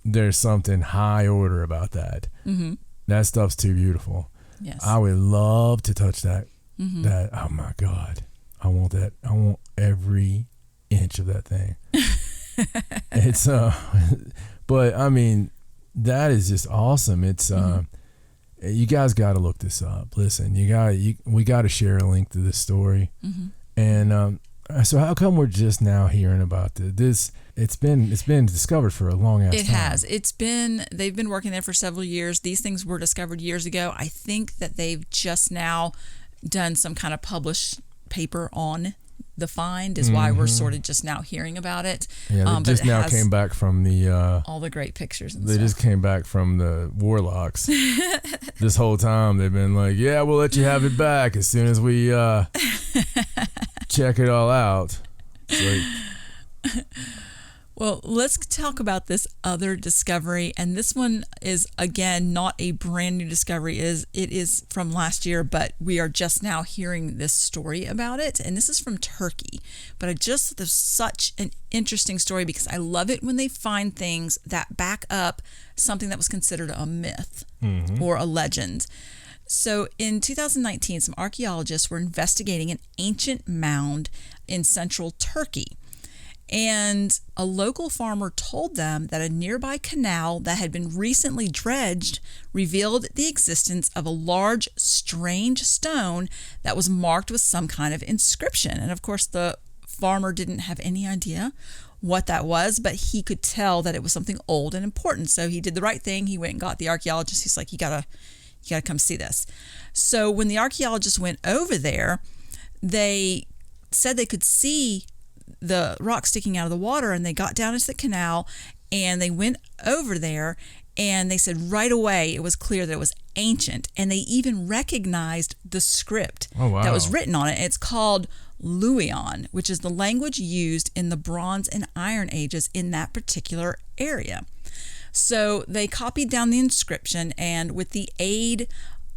there's something high order about that. That stuff's too beautiful. Yes. I would love to touch that. That, oh my God. I want that. I want every inch of that thing. It's but I mean, that is just awesome. It's you guys got to look this up. Listen, we got to share a link to this story. And so how come we're just now hearing about this? It's been discovered for a long ass time. It has. They've been working there for several years. These things were discovered years ago. I think that they've just now done some kind of published paper on the find, is why we're sort of just now hearing about it. Yeah, they just now came back from the all the great pictures and they stuff. just came back from the warlocks. This whole time they've been like, yeah, we'll let you have it back as soon as we check it all out. It's like, Well, let's talk about this other discovery. And this one is, again, not a brand new discovery. It is from last year, but we are just now hearing this story about it. And this is from Turkey. But there's such an interesting story because I love it when they find things that back up something that was considered a myth or a legend. So in 2019, some archaeologists were investigating an ancient mound in central Turkey. And a local farmer told them that a nearby canal that had been recently dredged revealed the existence of a large, strange stone that was marked with some kind of inscription. And of course, the farmer didn't have any idea what that was, but he could tell that it was something old and important. So he did the right thing. He went and got the archaeologist. He's like, you gotta come see this. So when the archaeologists went over there, they said they could see the rock sticking out of the water, and they got down into the canal and they went over there, and they said right away it was clear that it was ancient, and they even recognized the script that was written on it. It's called Luwian, which is the language used in the Bronze and Iron Ages in that particular area. So they copied down the inscription, and with the aid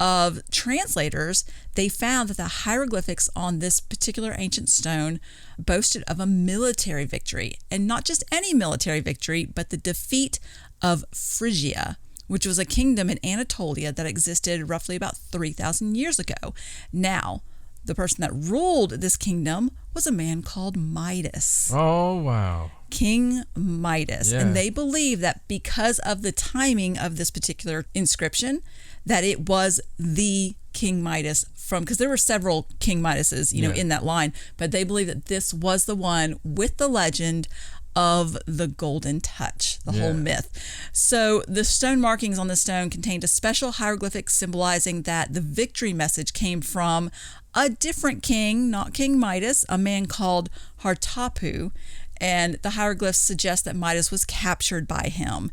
of translators, they found that the hieroglyphics on this particular ancient stone boasted of a military victory, and not just any military victory, but the defeat of Phrygia, which was a kingdom in Anatolia that existed roughly about 3,000 years ago. Now, the person that ruled this kingdom was a man called Midas. Oh, wow. King Midas. Yeah. And they believe that because of the timing of this particular inscription, that it was the King Midas because there were several King Midases, in that line, but they believe that this was the one with the legend of the golden touch, the whole myth. So the stone markings on the stone contained a special hieroglyphic symbolizing that the victory message came from a different king, not King Midas, a man called Hartapu, and the hieroglyphs suggest that Midas was captured by him.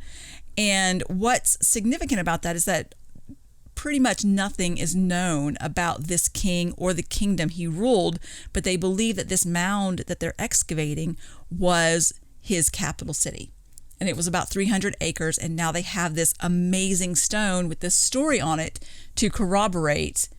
And what's significant about that is that pretty much nothing is known about this king or the kingdom he ruled, but they believe that this mound that they're excavating was his capital city. And it was about 300 acres, and now they have this amazing stone with this story on it to corroborate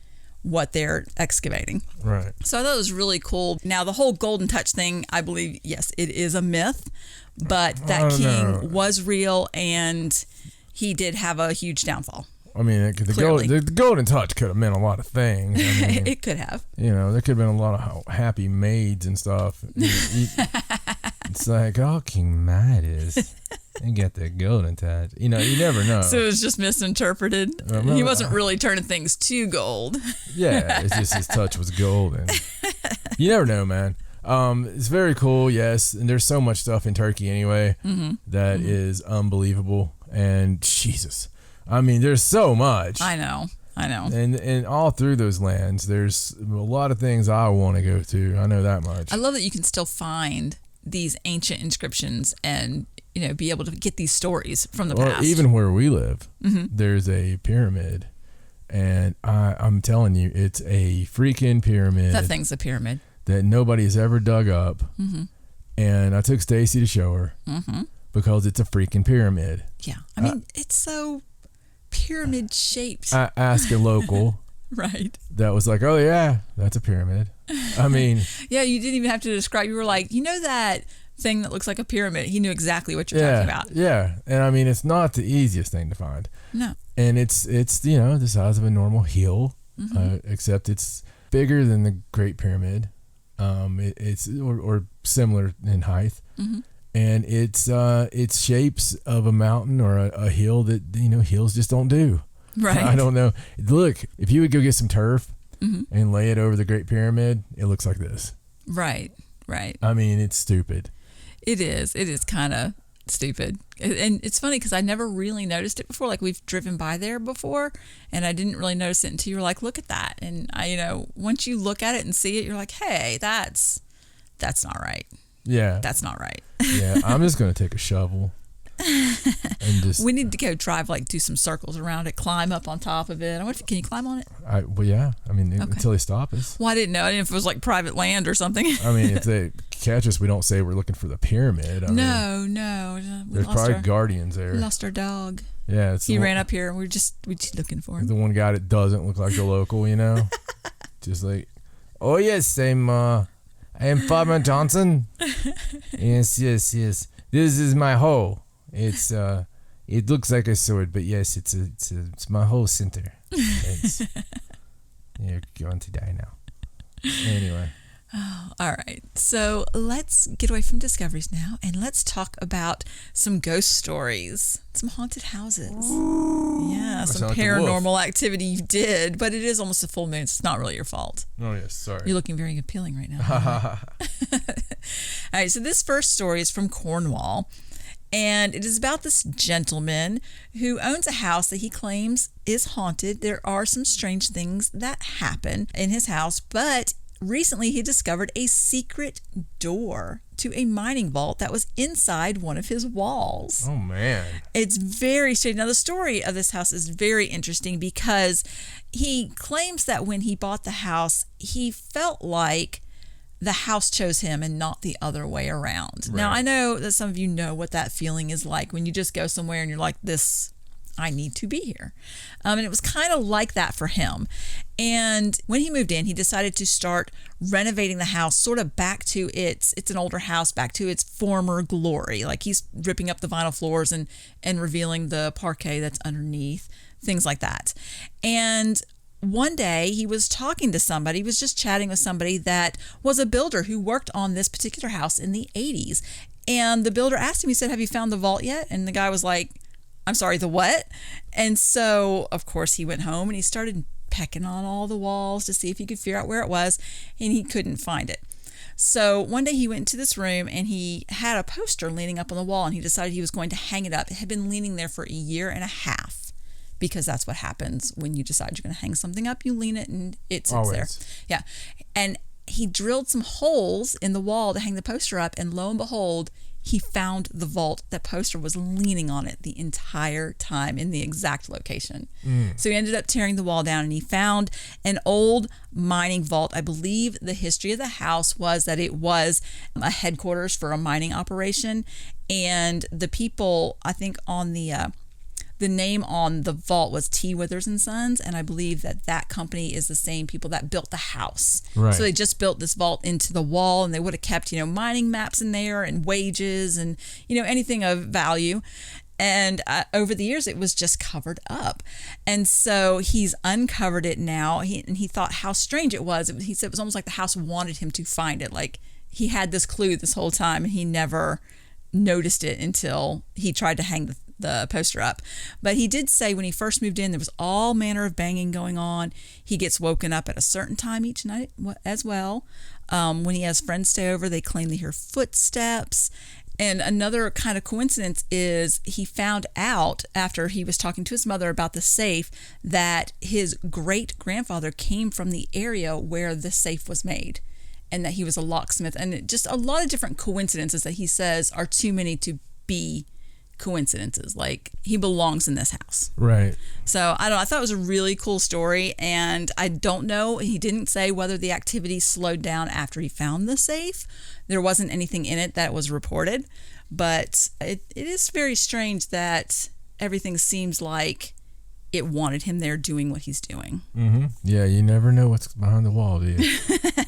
what they're excavating. Right. So I thought it was really cool. Now, the whole golden touch thing, I believe, yes, it is a myth, but that king was real, and he did have a huge downfall. I mean, the golden touch could have meant a lot of things. I mean, it could have. There could have been a lot of happy maids and stuff. It's like, King Midas, and get the golden touch. You never know. So it was just misinterpreted. He wasn't really turning things to gold. Yeah, it's just his touch was golden. You never know, man. It's very cool, yes. And there's so much stuff in Turkey anyway that is unbelievable. And Jesus. I mean, there's so much. I know. And all through those lands, there's a lot of things I want to go to. I know that much. I love that you can still find these ancient inscriptions and, be able to get these stories from the past. Even where we live, there's a pyramid. And I'm telling you, it's a freaking pyramid. That thing's a pyramid. That nobody's ever dug up. And I took Stacey to show her because it's a freaking pyramid. Yeah. I mean, it's so pyramid shaped. I asked a local right that was like, oh yeah, that's a pyramid. I mean, yeah, you didn't even have to describe. You were like, that thing that looks like a pyramid. He knew exactly what you're talking about. Yeah. And I mean, it's not the easiest thing to find. No. And it's the size of a normal hill, except it's bigger than the Great Pyramid. It's or similar in height. And it's shapes of a mountain or a hill that hills just don't do. Right. I don't know. Look, if you would go get some turf and lay it over the Great Pyramid, it looks like this. Right. I mean, it's stupid. It is kind of stupid. And it's funny because I never really noticed it before. Like, we've driven by there before, and I didn't really notice it until you were like, look at that. And once you look at it and see it, you're like, hey, that's not right. Yeah. That's not right. Yeah, I'm just going to take a shovel And just, We need to go drive, like do some circles around it, climb up on top of it. I wonder if, can you climb on it? well, yeah. I mean, until they stop us. Well, I didn't know. I didn't know if it was like private land or something. I mean, if they catch us, we don't say we're looking for the pyramid. I mean, No. there's probably guardians there. We lost our dog. Yeah, He ran up here and we're just looking for him. The one guy that doesn't look like the local, just like, oh yes, I am Farmer Johnson. Yes. This is my hoe. It looks like a sword, but yes, it's my whole center. You're going to die now. Anyway. All right, so let's get away from discoveries now, and let's talk about some ghost stories, some haunted houses. Yeah, some like paranormal activity you did, but it is almost a full moon, so it's not really your fault. Oh yes, sorry. You're looking very appealing right now. All right, so this first story is from Cornwall, and it is about this gentleman who owns a house that he claims is haunted. There are some strange things that happen in his house, but recently he discovered a secret door to a mining vault that was inside one of his walls. Oh, man. It's very strange. Now, the story of this house is very interesting because he claims that when he bought the house, he felt like the house chose him and not the other way around. Right. Now, I know that some of you know what that feeling is like when you just go somewhere and you're like, I need to be here. And it was kind of like that for him. And when he moved in, he decided to start renovating the house sort of back to it's an older house, back to its former glory. Like he's ripping up the vinyl floors and revealing the parquet that's underneath, things like that. And one day he was talking to somebody, he was just chatting with somebody that was a builder who worked on this particular house in the 80s. And the builder asked him, he said, "Have you found the vault yet?" And the guy was like, "I'm sorry, the what?" And so, of course, he went home and he started pecking on all the walls to see if he could figure out where it was, and he couldn't find it. So one day he went into this room and he had a poster leaning up on the wall, and he decided he was going to hang it up. It had been leaning there for a year and a half, because that's what happens when you decide you're going to hang something up. You lean it and it sits there. Yeah. And he drilled some holes in the wall to hang the poster up, and lo and behold, he found the vault. That poster was leaning on it the entire time in the exact location. So he ended up tearing the wall down, and he found an old mining vault. I believe the history of the house was that it was a headquarters for a mining operation, and the people, I think on the name on the vault was T. Withers and Sons, and I believe that company is the same people that built the house. Right. So they just built this vault into the wall, and they would have kept, mining maps in there and wages and, anything of value. And over the years, it was just covered up. And so he's uncovered it now, and he thought how strange it was. He said it was almost like the house wanted him to find it. Like he had this clue this whole time, and he never noticed it until he tried to hang the poster up. But he did say when he first moved in, there was all manner of banging going on. He gets woken up at a certain time each night as well. When he has friends stay over, they claim they hear footsteps. And another kind of coincidence is he found out after he was talking to his mother about the safe that his great-grandfather came from the area where the safe was made, and that he was a locksmith. And just a lot of different coincidences that he says are too many to be coincidences. Like he belongs in this house. Right. So I thought it was a really cool story, and I don't know, he didn't say whether the activity slowed down after he found the safe. There wasn't anything in it that was reported, but it is very strange that everything seems like it wanted him there doing what he's doing. Mm-hmm. Yeah, you never know what's behind the wall, do you?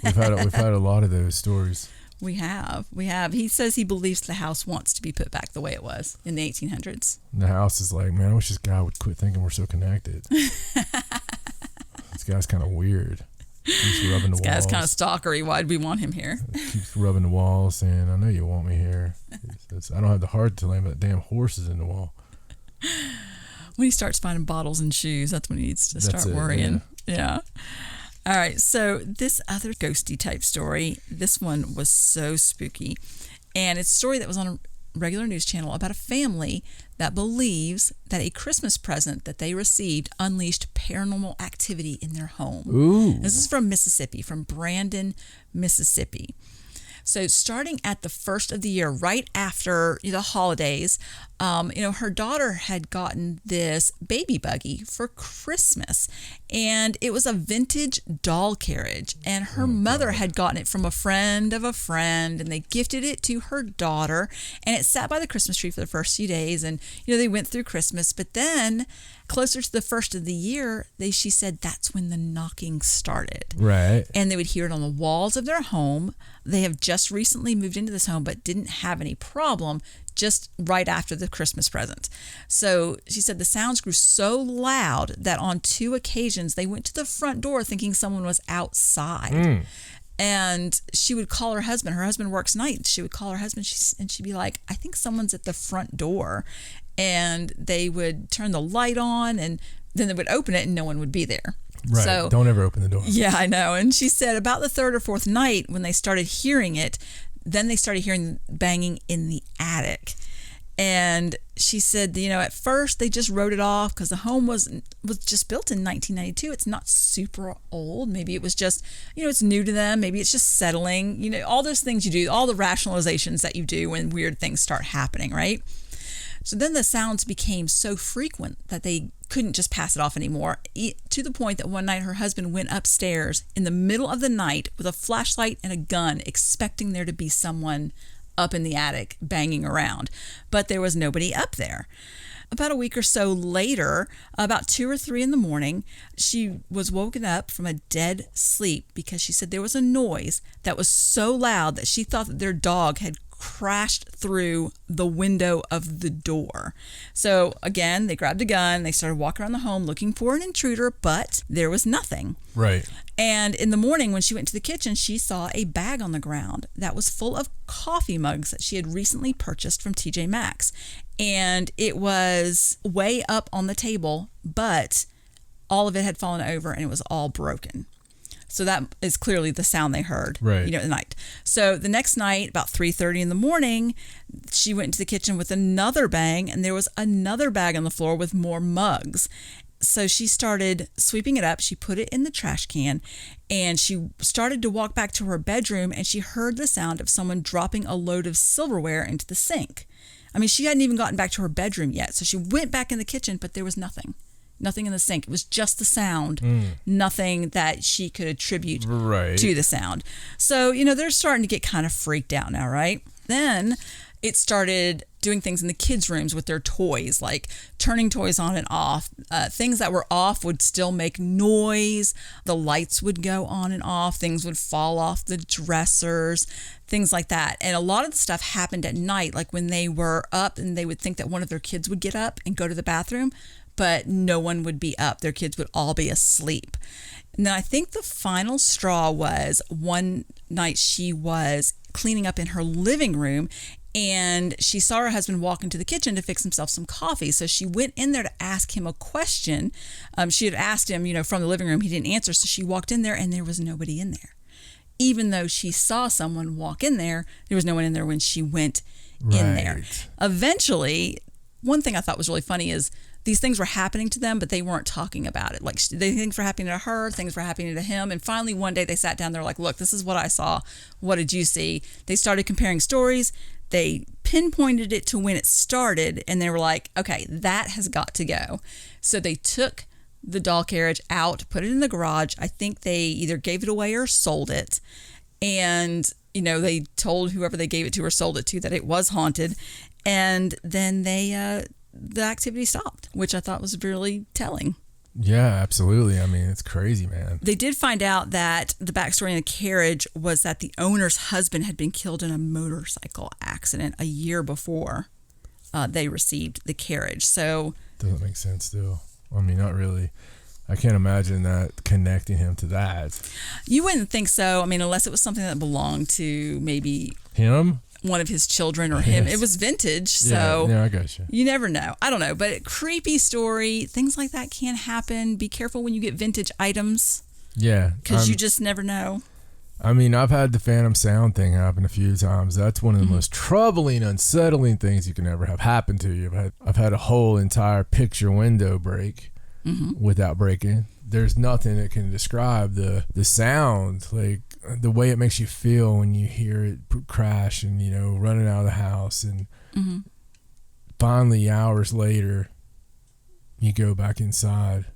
We've had a lot of those stories. We have. He says he believes the house wants to be put back the way it was in the 1800s. The house is like, man, I wish this guy would quit thinking we're so connected. This guy's kind of weird. Keeps rubbing the walls. This guy's kind of stalkery. Why'd we want him here? Keeps rubbing the walls, saying, "I know you want me here." I don't have the heart to land, but damn horses in the wall. When he starts finding bottles and shoes, that's when he needs to start worrying. Yeah. All right, so this other ghosty type story, this one was so spooky. And it's a story that was on a regular news channel about a family that believes that a Christmas present that they received unleashed paranormal activity in their home. Ooh. This is from Mississippi, from Brandon, Mississippi. So starting at the first of the year, right after the holidays, Her daughter had gotten this baby buggy for Christmas, and it was a vintage doll carriage, and her mother had gotten it from a friend of a friend, and they gifted it to her daughter, and it sat by the Christmas tree for the first few days, and they went through Christmas, but then closer to the first of the year, she said that's when the knocking started. Right. And they would hear it on the walls of their home. They have just recently moved into this home, but didn't have any problem just right after the Christmas present. So she said the sounds grew so loud that on 2 occasions they went to the front door thinking someone was outside. And she would call her husband. Her husband works nights. She would call her husband and she'd be like, I think someone's at the front door. And they would turn the light on and then they would open it and no one would be there. Right. So, don't ever open the door. Yeah, I know. And she said about the 3rd or 4th night when they started hearing it, then they started hearing banging in the attic. And she said, at first they just wrote it off because the home was just built in 1992. It's not super old. Maybe it was just, it's new to them. Maybe it's just settling. All those things you do, all the rationalizations that you do when weird things start happening, right? So then the sounds became so frequent that they couldn't just pass it off anymore, to the point that one night her husband went upstairs in the middle of the night with a flashlight and a gun, expecting there to be someone up in the attic banging around. But there was nobody up there. About a week or so later, about 2 or 3 in the morning, she was woken up from a dead sleep because she said there was a noise that was so loud that she thought that their dog had crashed through the window of the door. So again, they grabbed a gun, they started walking around the home looking for an intruder, but there was nothing. Right. And in the morning when she went to the kitchen, she saw a bag on the ground that was full of coffee mugs that she had recently purchased from TJ Maxx. And it was way up on the table, but all of it had fallen over and it was all broken. So that is clearly the sound they heard, right, at night. So the next night, about 3:30 in the morning, she went into the kitchen with another bang, and there was another bag on the floor with more mugs. So she started sweeping it up. She put it in the trash can, and she started to walk back to her bedroom, and she heard the sound of someone dropping a load of silverware into the sink. I mean, she hadn't even gotten back to her bedroom yet. So she went back in the kitchen, but there was nothing. Nothing in the sink. It was just the sound, nothing that she could attribute to the sound. So, they're starting to get kind of freaked out now, right? Then it started doing things in the kids' rooms with their toys, like turning toys on and off. Things that were off would still make noise. The lights would go on and off. Things would fall off the dressers, things like that. And a lot of the stuff happened at night, like when they were up and they would think that one of their kids would get up and go to the bathroom, but no one would be up. Their kids would all be asleep. And then I think the final straw was one night she was cleaning up in her living room and she saw her husband walk into the kitchen to fix himself some coffee. So she went in there to ask him a question. She had asked him, from the living room. He didn't answer. So she walked in there and there was nobody in there. Even though she saw someone walk in there, there was no one in there when she went in there. Eventually, one thing I thought was really funny is these things were happening to them, but they weren't talking about it. Like, things were happening to her, things were happening to him. And finally, one day they sat down, they're like, look, this is what I saw. What did you see? They started comparing stories. They pinpointed it to when it started, and they were like, okay, that has got to go. So they took the doll carriage out, put it in the garage. I think they either gave it away or sold it. And, they told whoever they gave it to or sold it to that it was haunted. And then the activity stopped, which I thought was really telling. Yeah, absolutely. I mean, it's crazy, man. They did find out that the backstory in the carriage was that the owner's husband had been killed in a motorcycle accident a year before they received the carriage. So doesn't make sense, though. I mean, not really. I can't imagine that connecting him to that. You wouldn't think so. I mean, unless it was something that belonged to maybe him, one of his children or him. It was vintage, so yeah, I got you. You never know. I don't know, but creepy story. Things like that can happen. Be careful when you get vintage items. Yeah, because you just never know. I mean, I've had the phantom sound thing happen a few times. That's one of the most troubling, unsettling things you can ever have happen to you. I've had a whole entire picture window break without breaking. There's nothing that can describe the sound, like the way it makes you feel when you hear it crash and, running out of the house and finally, hours later, you go back inside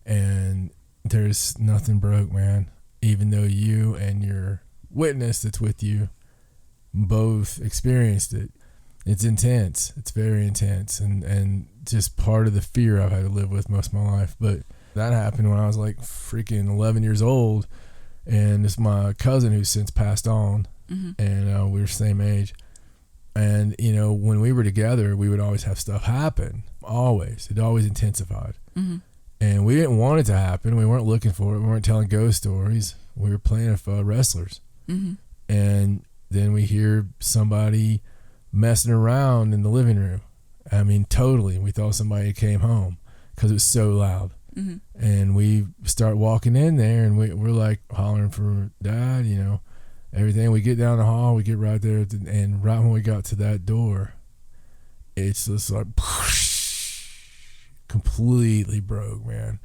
and there's nothing broke, man. Even though you and your witness that's with you both experienced it. It's intense. It's very intense, and just part of the fear I've had to live with most of my life. But that happened when I was like freaking 11 years old, and it's my cousin who's since passed on, and we were the same age. And, you know, when we were together, we would always have stuff happen. Always. It always intensified. And we didn't want it to happen. We weren't looking for it. We weren't telling ghost stories. We were playing with wrestlers. And then we hear somebody messing around in the living room. I mean, totally. We thought somebody came home because it was so loud. And we start walking in there, and we're like hollering for Dad, you know, everything. We get down the hall, we get right there, and right when we got to that door, it's just like completely broke, man.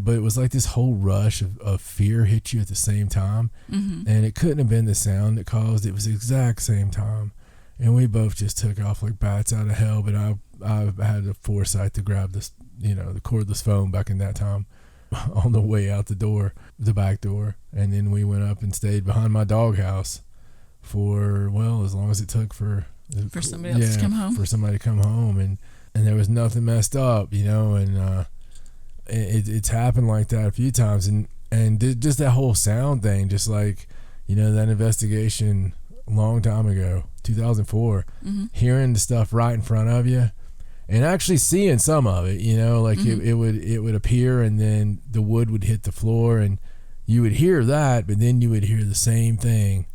But it was like this whole rush of fear hit you at the same time, and it couldn't have been the sound that caused it. It was the exact same time, and we both just took off like bats out of hell. But I had the foresight to grab this, you know, the cordless phone back in that time on the way out the back door, and then we went up and stayed behind my doghouse for, well, as long as it took for somebody else to come home. For somebody to come home, and there was nothing messed up, you know, and it's happened like that a few times, and just that whole sound thing, just like, you know, that investigation a long time ago, 2004, hearing the stuff right in front of you. And actually seeing some of it, you know, like it would appear, and then the wood would hit the floor, and you would hear that, but then you would hear the same thing.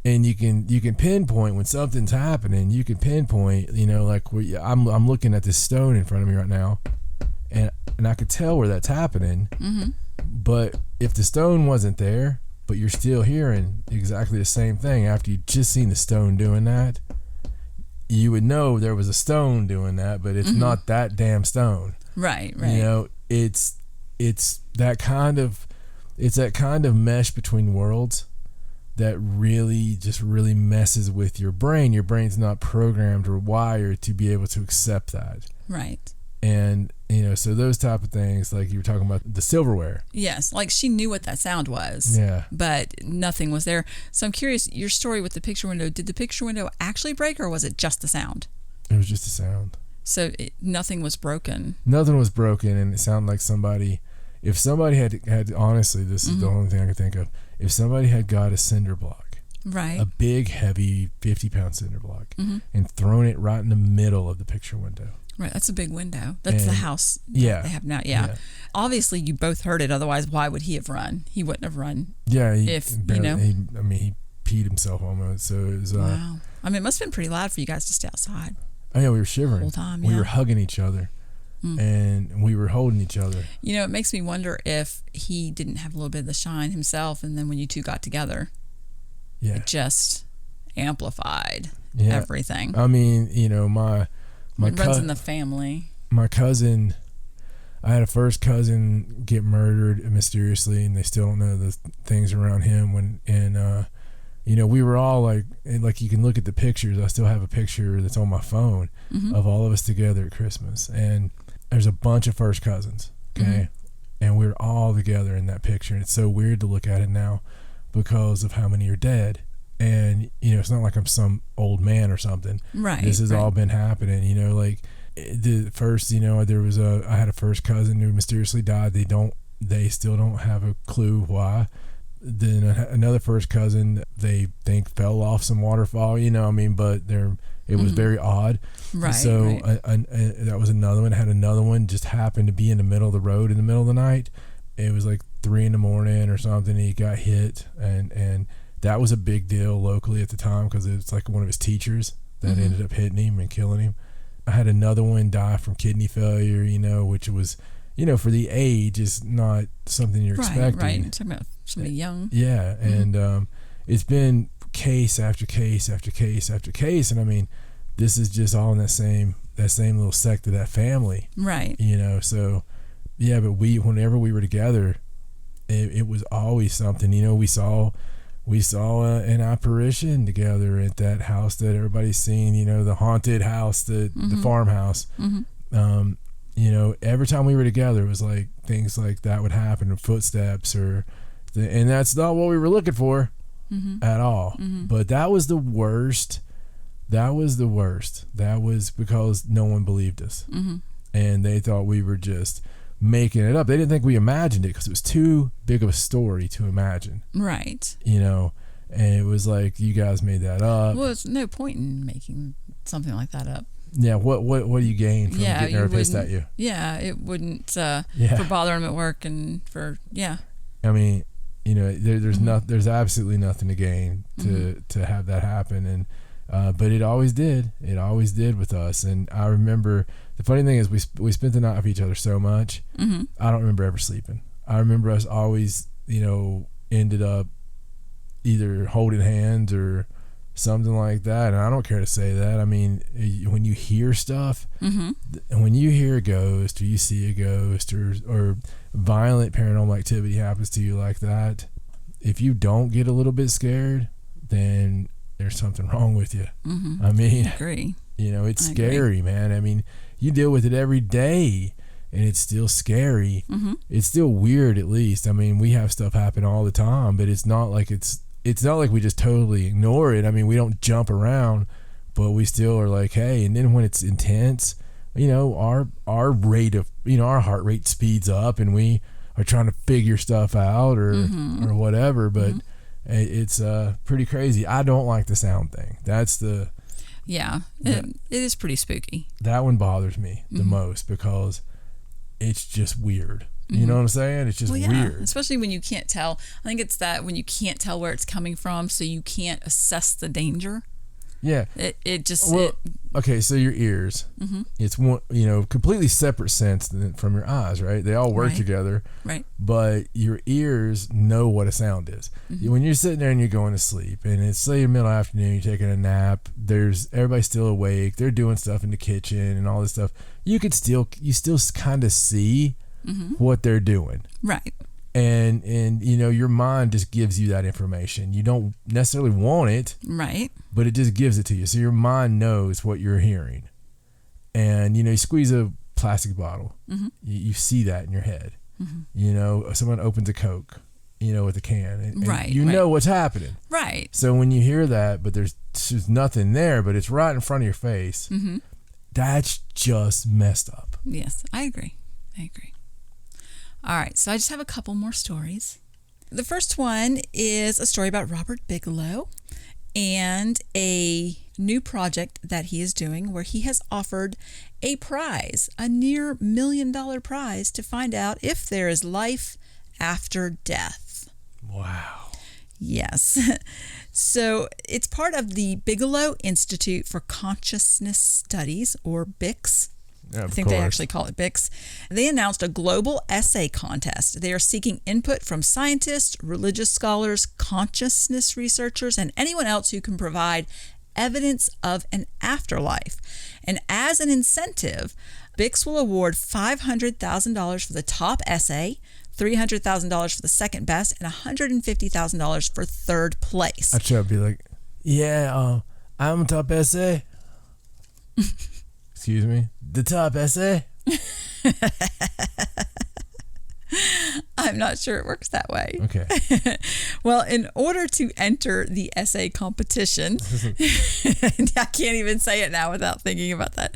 And you can pinpoint when something's happening. You can pinpoint, you know, like I'm looking at this stone in front of me right now, and I could tell where that's happening. But if the stone wasn't there, but you're still hearing exactly the same thing after you just seen the stone doing that, you would know there was a stone doing that, but it's not that damn stone. Right. You know, it's that kind of mesh between worlds that really messes with your brain. Your brain's not programmed or wired to be able to accept that. Right. And, you know, so those type of things, like you were talking about the silverware. Yes, like she knew what that sound was. Yeah. But nothing was there. So I'm curious, your story with the picture window, did the picture window actually break, or was it just the sound? It was just a sound. So nothing was broken? Nothing was broken, and it sounded like somebody, if somebody had honestly, this is the only thing I could think of, if somebody had got a cinder block, right, a big, heavy 50-pound cinder block, and thrown it right in the middle of the picture window. Right, that's a big window. That's the house they have now. Yeah. Obviously, you both heard it. Otherwise, why would he have run? He wouldn't have run. Yeah, he peed himself almost. So it was. Wow. I mean, it must have been pretty loud for you guys to stay outside. Oh yeah, we were shivering. The whole time. We were hugging each other, and we were holding each other. You know, it makes me wonder if he didn't have a little bit of the shine himself, and then when you two got together, it just amplified everything. I mean, you know, it runs in the family. My cousin, I had a first cousin get murdered mysteriously, and they still don't know the things around him. You know, we were all like you can look at the pictures. I still have a picture that's on my phone of all of us together at Christmas, and there's a bunch of first cousins. Okay, and we were all together in that picture, and it's so weird to look at it now because of how many are dead. And, you know, it's not like I'm some old man or something. Right. This has all been happening, you know, like the first, you know, I had a first cousin who mysteriously died. They still don't have a clue why. Then another first cousin, they think fell off some waterfall, you know, I mean, but it was very odd. Right. So that was another one. I had another one just happened to be in the middle of the road in the middle of the night. It was like 3 a.m. or something. He got hit, and that was a big deal locally at the time because it's like one of his teachers that ended up hitting him and killing him. I had another one die from kidney failure, you know, which was, you know, for the age is not something you're expecting. Right, you're talking about somebody young. Yeah, and it's been case after case after case after case, and I mean, this is just all in that same little sect of that family. Right. You know, so, yeah, but whenever we were together, it was always something, you know, we saw we saw an apparition together at that house that everybody's seen, the haunted house, the farmhouse. Every time we were together, it was like things like that would happen, and footsteps, and that's not what we were looking for at all. But that was the worst. That was because no one believed us. And they thought we were just making it up. They didn't think we imagined it because it was too big of a story to imagine. Right. And it was like, you guys made that up. Well, there's no point in making something like that up. Yeah, what do you gain from getting her pissed at you? Yeah, it wouldn't for bothering them at work and for I mean, there's absolutely nothing to gain to have that happen, and but it always did. It always did with us. And I remember the funny thing is we spent the night with each other so much. I don't remember ever sleeping. I remember us always, ended up either holding hands or something like that. And I don't care to say that. I mean, when you hear stuff, and when you hear a ghost or you see a ghost or violent paranormal activity happens to you like that, if you don't get a little bit scared, then there's something wrong with you. I mean, I agree. It's scary, man. I mean, you deal with it every day and it's still scary. It's still weird, at least. I mean, we have stuff happen all the time, but it's not like we just totally ignore it. I mean, we don't jump around, but we still are like, hey. And then when it's intense, our rate of, our heart rate speeds up, and we are trying to figure stuff out or whatever. But it's pretty crazy. I don't like the sound thing. That's the it is pretty spooky. That one bothers me the most because it's just weird. You know what I'm saying? It's just weird. Especially when you can't tell. I think it's that when you can't tell where it's coming from, so you can't assess the danger. Yeah. Okay, so your ears, it's one, completely separate sense from your eyes, right? They all work together. Right. But your ears know what a sound is. When you're sitting there and you're going to sleep, and it's say middle afternoon, you're taking a nap, everybody's still awake, they're doing stuff in the kitchen and all this stuff. You still kind of see what they're doing. Right. And your mind just gives you that information. You don't necessarily want it. Right. But it just gives it to you. So your mind knows what you're hearing. And, you squeeze a plastic bottle. You see that in your head. Someone opens a Coke, with a can. And you know what's happening. Right. So when you hear that, but there's nothing there, but it's right in front of your face, that's just messed up. Yes, I agree. All right, so I just have a couple more stories. The first one is a story about Robert Bigelow and a new project that he is doing where he has offered a prize, a near $1 million prize, to find out if there is life after death. Wow. Yes. So it's part of the Bigelow Institute for Consciousness Studies, or BICS. Yeah, I think they actually call it BICS. They announced a global essay contest. They are seeking input from scientists, religious scholars, consciousness researchers, and anyone else who can provide evidence of an afterlife. And as an incentive, BICS will award $500,000 for the top essay, $300,000 for the second best, and $150,000 for third place. I try to be like, I'm top essay. Excuse me? The top essay? I'm not sure it works that way. Okay. Well, in order to enter the essay competition, I can't even say it now without thinking about that.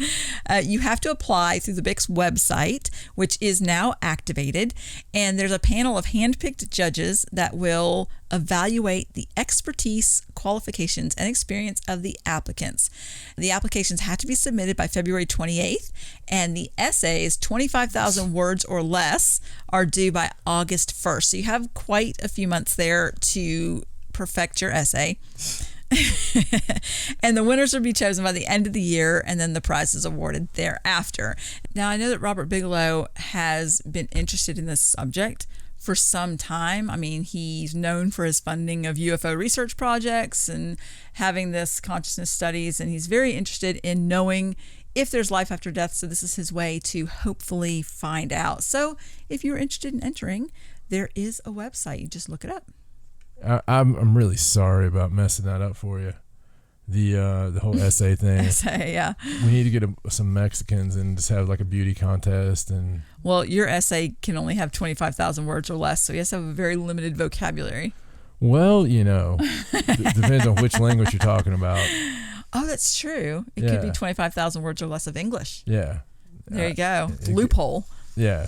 You have to apply through the BICS website, which is now activated. And there's a panel of handpicked judges that will evaluate the expertise, qualifications, and experience of the applicants. The applications have to be submitted by February 28th, and the essays, 25,000 words or less, are due by August 1st. So you have quite a few months there to perfect your essay. And the winners will be chosen by the end of the year, and then the prize is awarded thereafter. Now, I know that Robert Bigelow has been interested in this subject for some time. I mean, he's known for his funding of UFO research projects and having this consciousness studies, and he's very interested in knowing if there's life after death. So this is his way to hopefully find out. So if you're interested in entering, there is a website. You just look it up. I'm really sorry about messing that up for you. The whole essay thing. Essay, yeah. We need to get some Mexicans and just have like a beauty contest. And well, your essay can only have 25,000 words or less, so you have to have a very limited vocabulary. Well, depends on which language you're talking about. Oh, that's true. It could be 25,000 words or less of English. Yeah. There you go. Loophole. Yeah.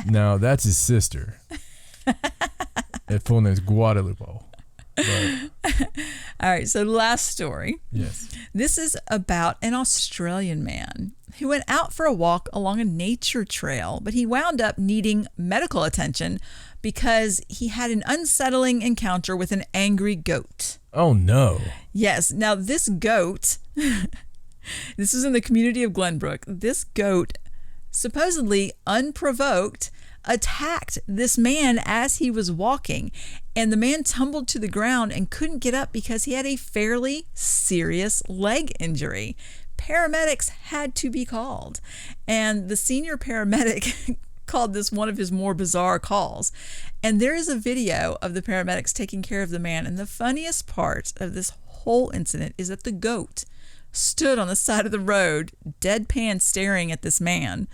Now, that's his sister. Her full name is Guadalupe. But, all right, so last story. Yes. This is about an Australian man who went out for a walk along a nature trail, but he wound up needing medical attention because he had an unsettling encounter with an angry goat. Oh, no. Yes. Now, this goat, this is in the community of Glenbrook. This goat, supposedly unprovoked, attacked this man as he was walking, and the man tumbled to the ground and couldn't get up because he had a fairly serious leg injury. Paramedics had to be called, and the senior paramedic called this one of his more bizarre calls. And there is a video of the paramedics taking care of the man, and the funniest part of this whole incident is that the goat stood on the side of the road, deadpan staring at this man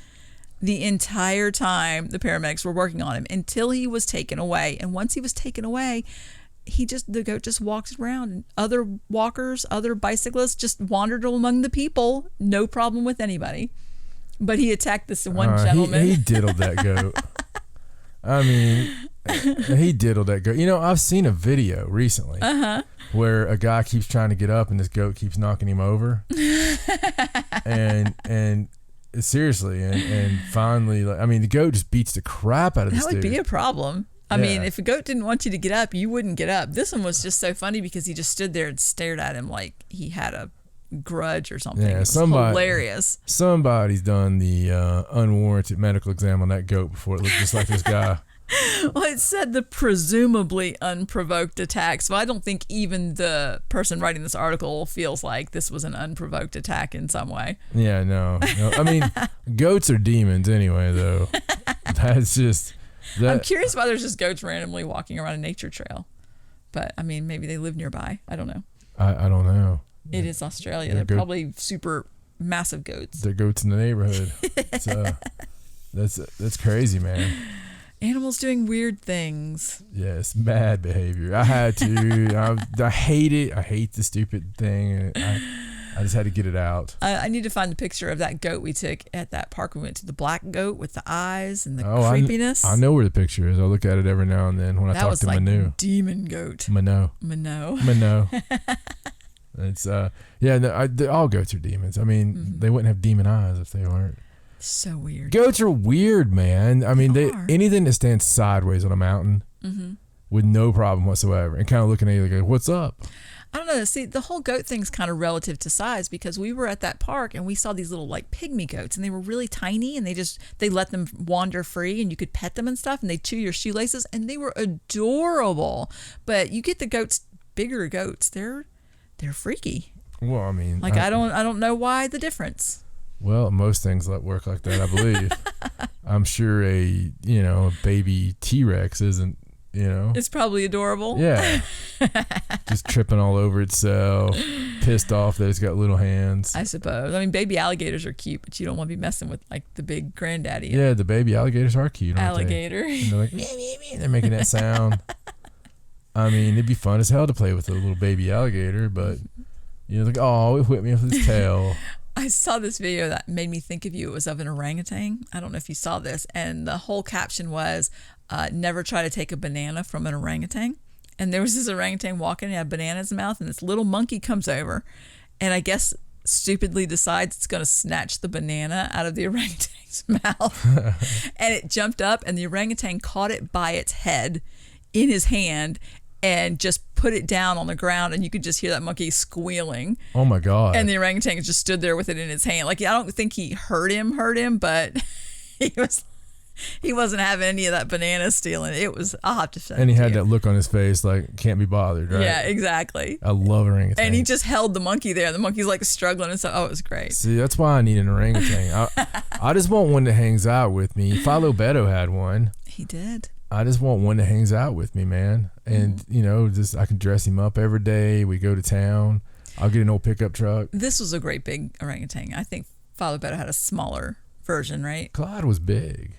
the entire time the paramedics were working on him until he was taken away. And once he was taken away, the goat just walked around, and other walkers, other bicyclists just wandered among the people. No problem with anybody. But he attacked this one gentleman. He diddled that goat. I mean, he diddled that goat. I've seen a video recently where a guy keeps trying to get up and this goat keeps knocking him over. and seriously, and finally, the goat just beats the crap out of this dude. That would be a problem. I mean, if a goat didn't want you to get up, you wouldn't get up. This one was just so funny because he just stood there and stared at him like he had a grudge or something. Yeah, it was hilarious. Somebody's done the unwarranted medical exam on that goat before it looked just like this guy. Well, it said the presumably unprovoked attack, so I don't think even the person writing this article feels like this was an unprovoked attack in some way. Yeah, no. I mean, goats are demons anyway, though. That's just... I'm curious why there's just goats randomly walking around a nature trail. But, maybe they live nearby. I don't know. I don't know. It is Australia. They're probably super massive goats. They're goats in the neighborhood. So that's crazy, man. Animals doing weird things. Yes, bad behavior. I had to. I hate it. I hate the stupid thing. I just had to get it out. I need to find the picture of that goat we took at that park. We went to the black goat with the eyes and the creepiness. I know where the picture is. I look at it every now and then when I talk to Manu. That was demon goat. Mano. It's all goats are demons. They wouldn't have demon eyes if they weren't. So weird. Goats are weird, man. Anything that stands sideways on a mountain with no problem whatsoever and kind of looking at you like, what's up? I don't know. See, the whole goat thing's kind of relative to size because we were at that park and we saw these little like pygmy goats and they were really tiny and they let them wander free and you could pet them and stuff and they chew your shoelaces and they were adorable. But you get the bigger goats, they're freaky. Well, I don't know why the difference. Well, most things work like that, I believe. I'm sure a baby T-Rex isn't, It's probably adorable. Yeah. Just tripping all over itself, pissed off that it's got little hands. I suppose. Baby alligators are cute, but you don't want to be messing with the big granddaddy. Yeah, the baby alligators are cute, aren't alligator. They? And they're like, meh, meh, meh. They're making that sound. It'd be fun as hell to play with a little baby alligator, but like, oh, it whipped me with its tail. I saw this video that made me think of you. It was of an orangutan. I don't know if you saw this. And the whole caption was, never try to take a banana from an orangutan. And there was this orangutan walking and had a banana in his mouth. And this little monkey comes over and I guess stupidly decides it's going to snatch the banana out of the orangutan's mouth. And it jumped up and the orangutan caught it by its head in his hand and just put it down on the ground, and you could just hear that monkey squealing. Oh my God. And the orangutan just stood there with it in his hand. I don't think he hurt him, but he wasn't having any of that banana stealing. It was, I'll have to say. And he had that look on his face like, can't be bothered, right? Yeah, exactly. I love orangutans. And he just held the monkey there. The monkey's struggling and stuff. Oh, it was great. See, that's why I need an orangutan. I just want one that hangs out with me. Philo Beto had one. He did. I just want one that hangs out with me, man. And, you know, just I can dress him up every day. We go to town. I'll get an old pickup truck. This was a great big orangutan. I think Father Beto had a smaller version, right? Clyde was big.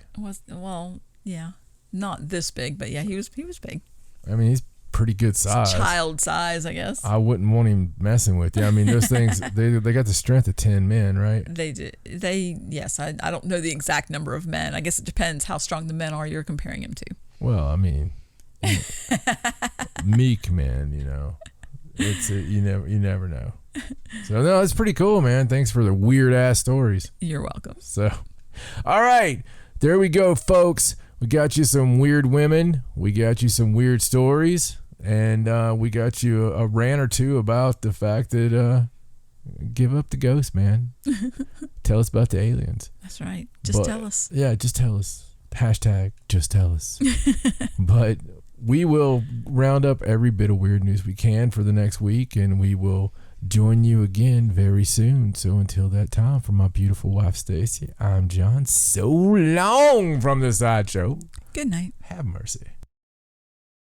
Yeah. Not this big, but yeah, he was big. I mean, he's pretty good size. Child size, I guess. I wouldn't want him messing with you. I mean, those things, they got the strength of 10 men, right? They did. Yes, I don't know the exact number of men. I guess it depends how strong the men are you're comparing him to. Well, I mean, meek men, you know. You never know. So, no, it's pretty cool, man. Thanks for the weird ass stories. You're welcome. So, all right. There we go, folks. We got you some weird women. We got you some weird stories. And we got you a rant or two about the fact that give up the ghost, man. Tell us about the aliens. That's right. Just tell us. Yeah, just tell us. Hashtag just tell us. But we will round up every bit of weird news we can for the next week, and we will join you again very soon. So until that time, for my beautiful wife, Stacey, I'm John. So long from the sideshow. Good night. Have mercy.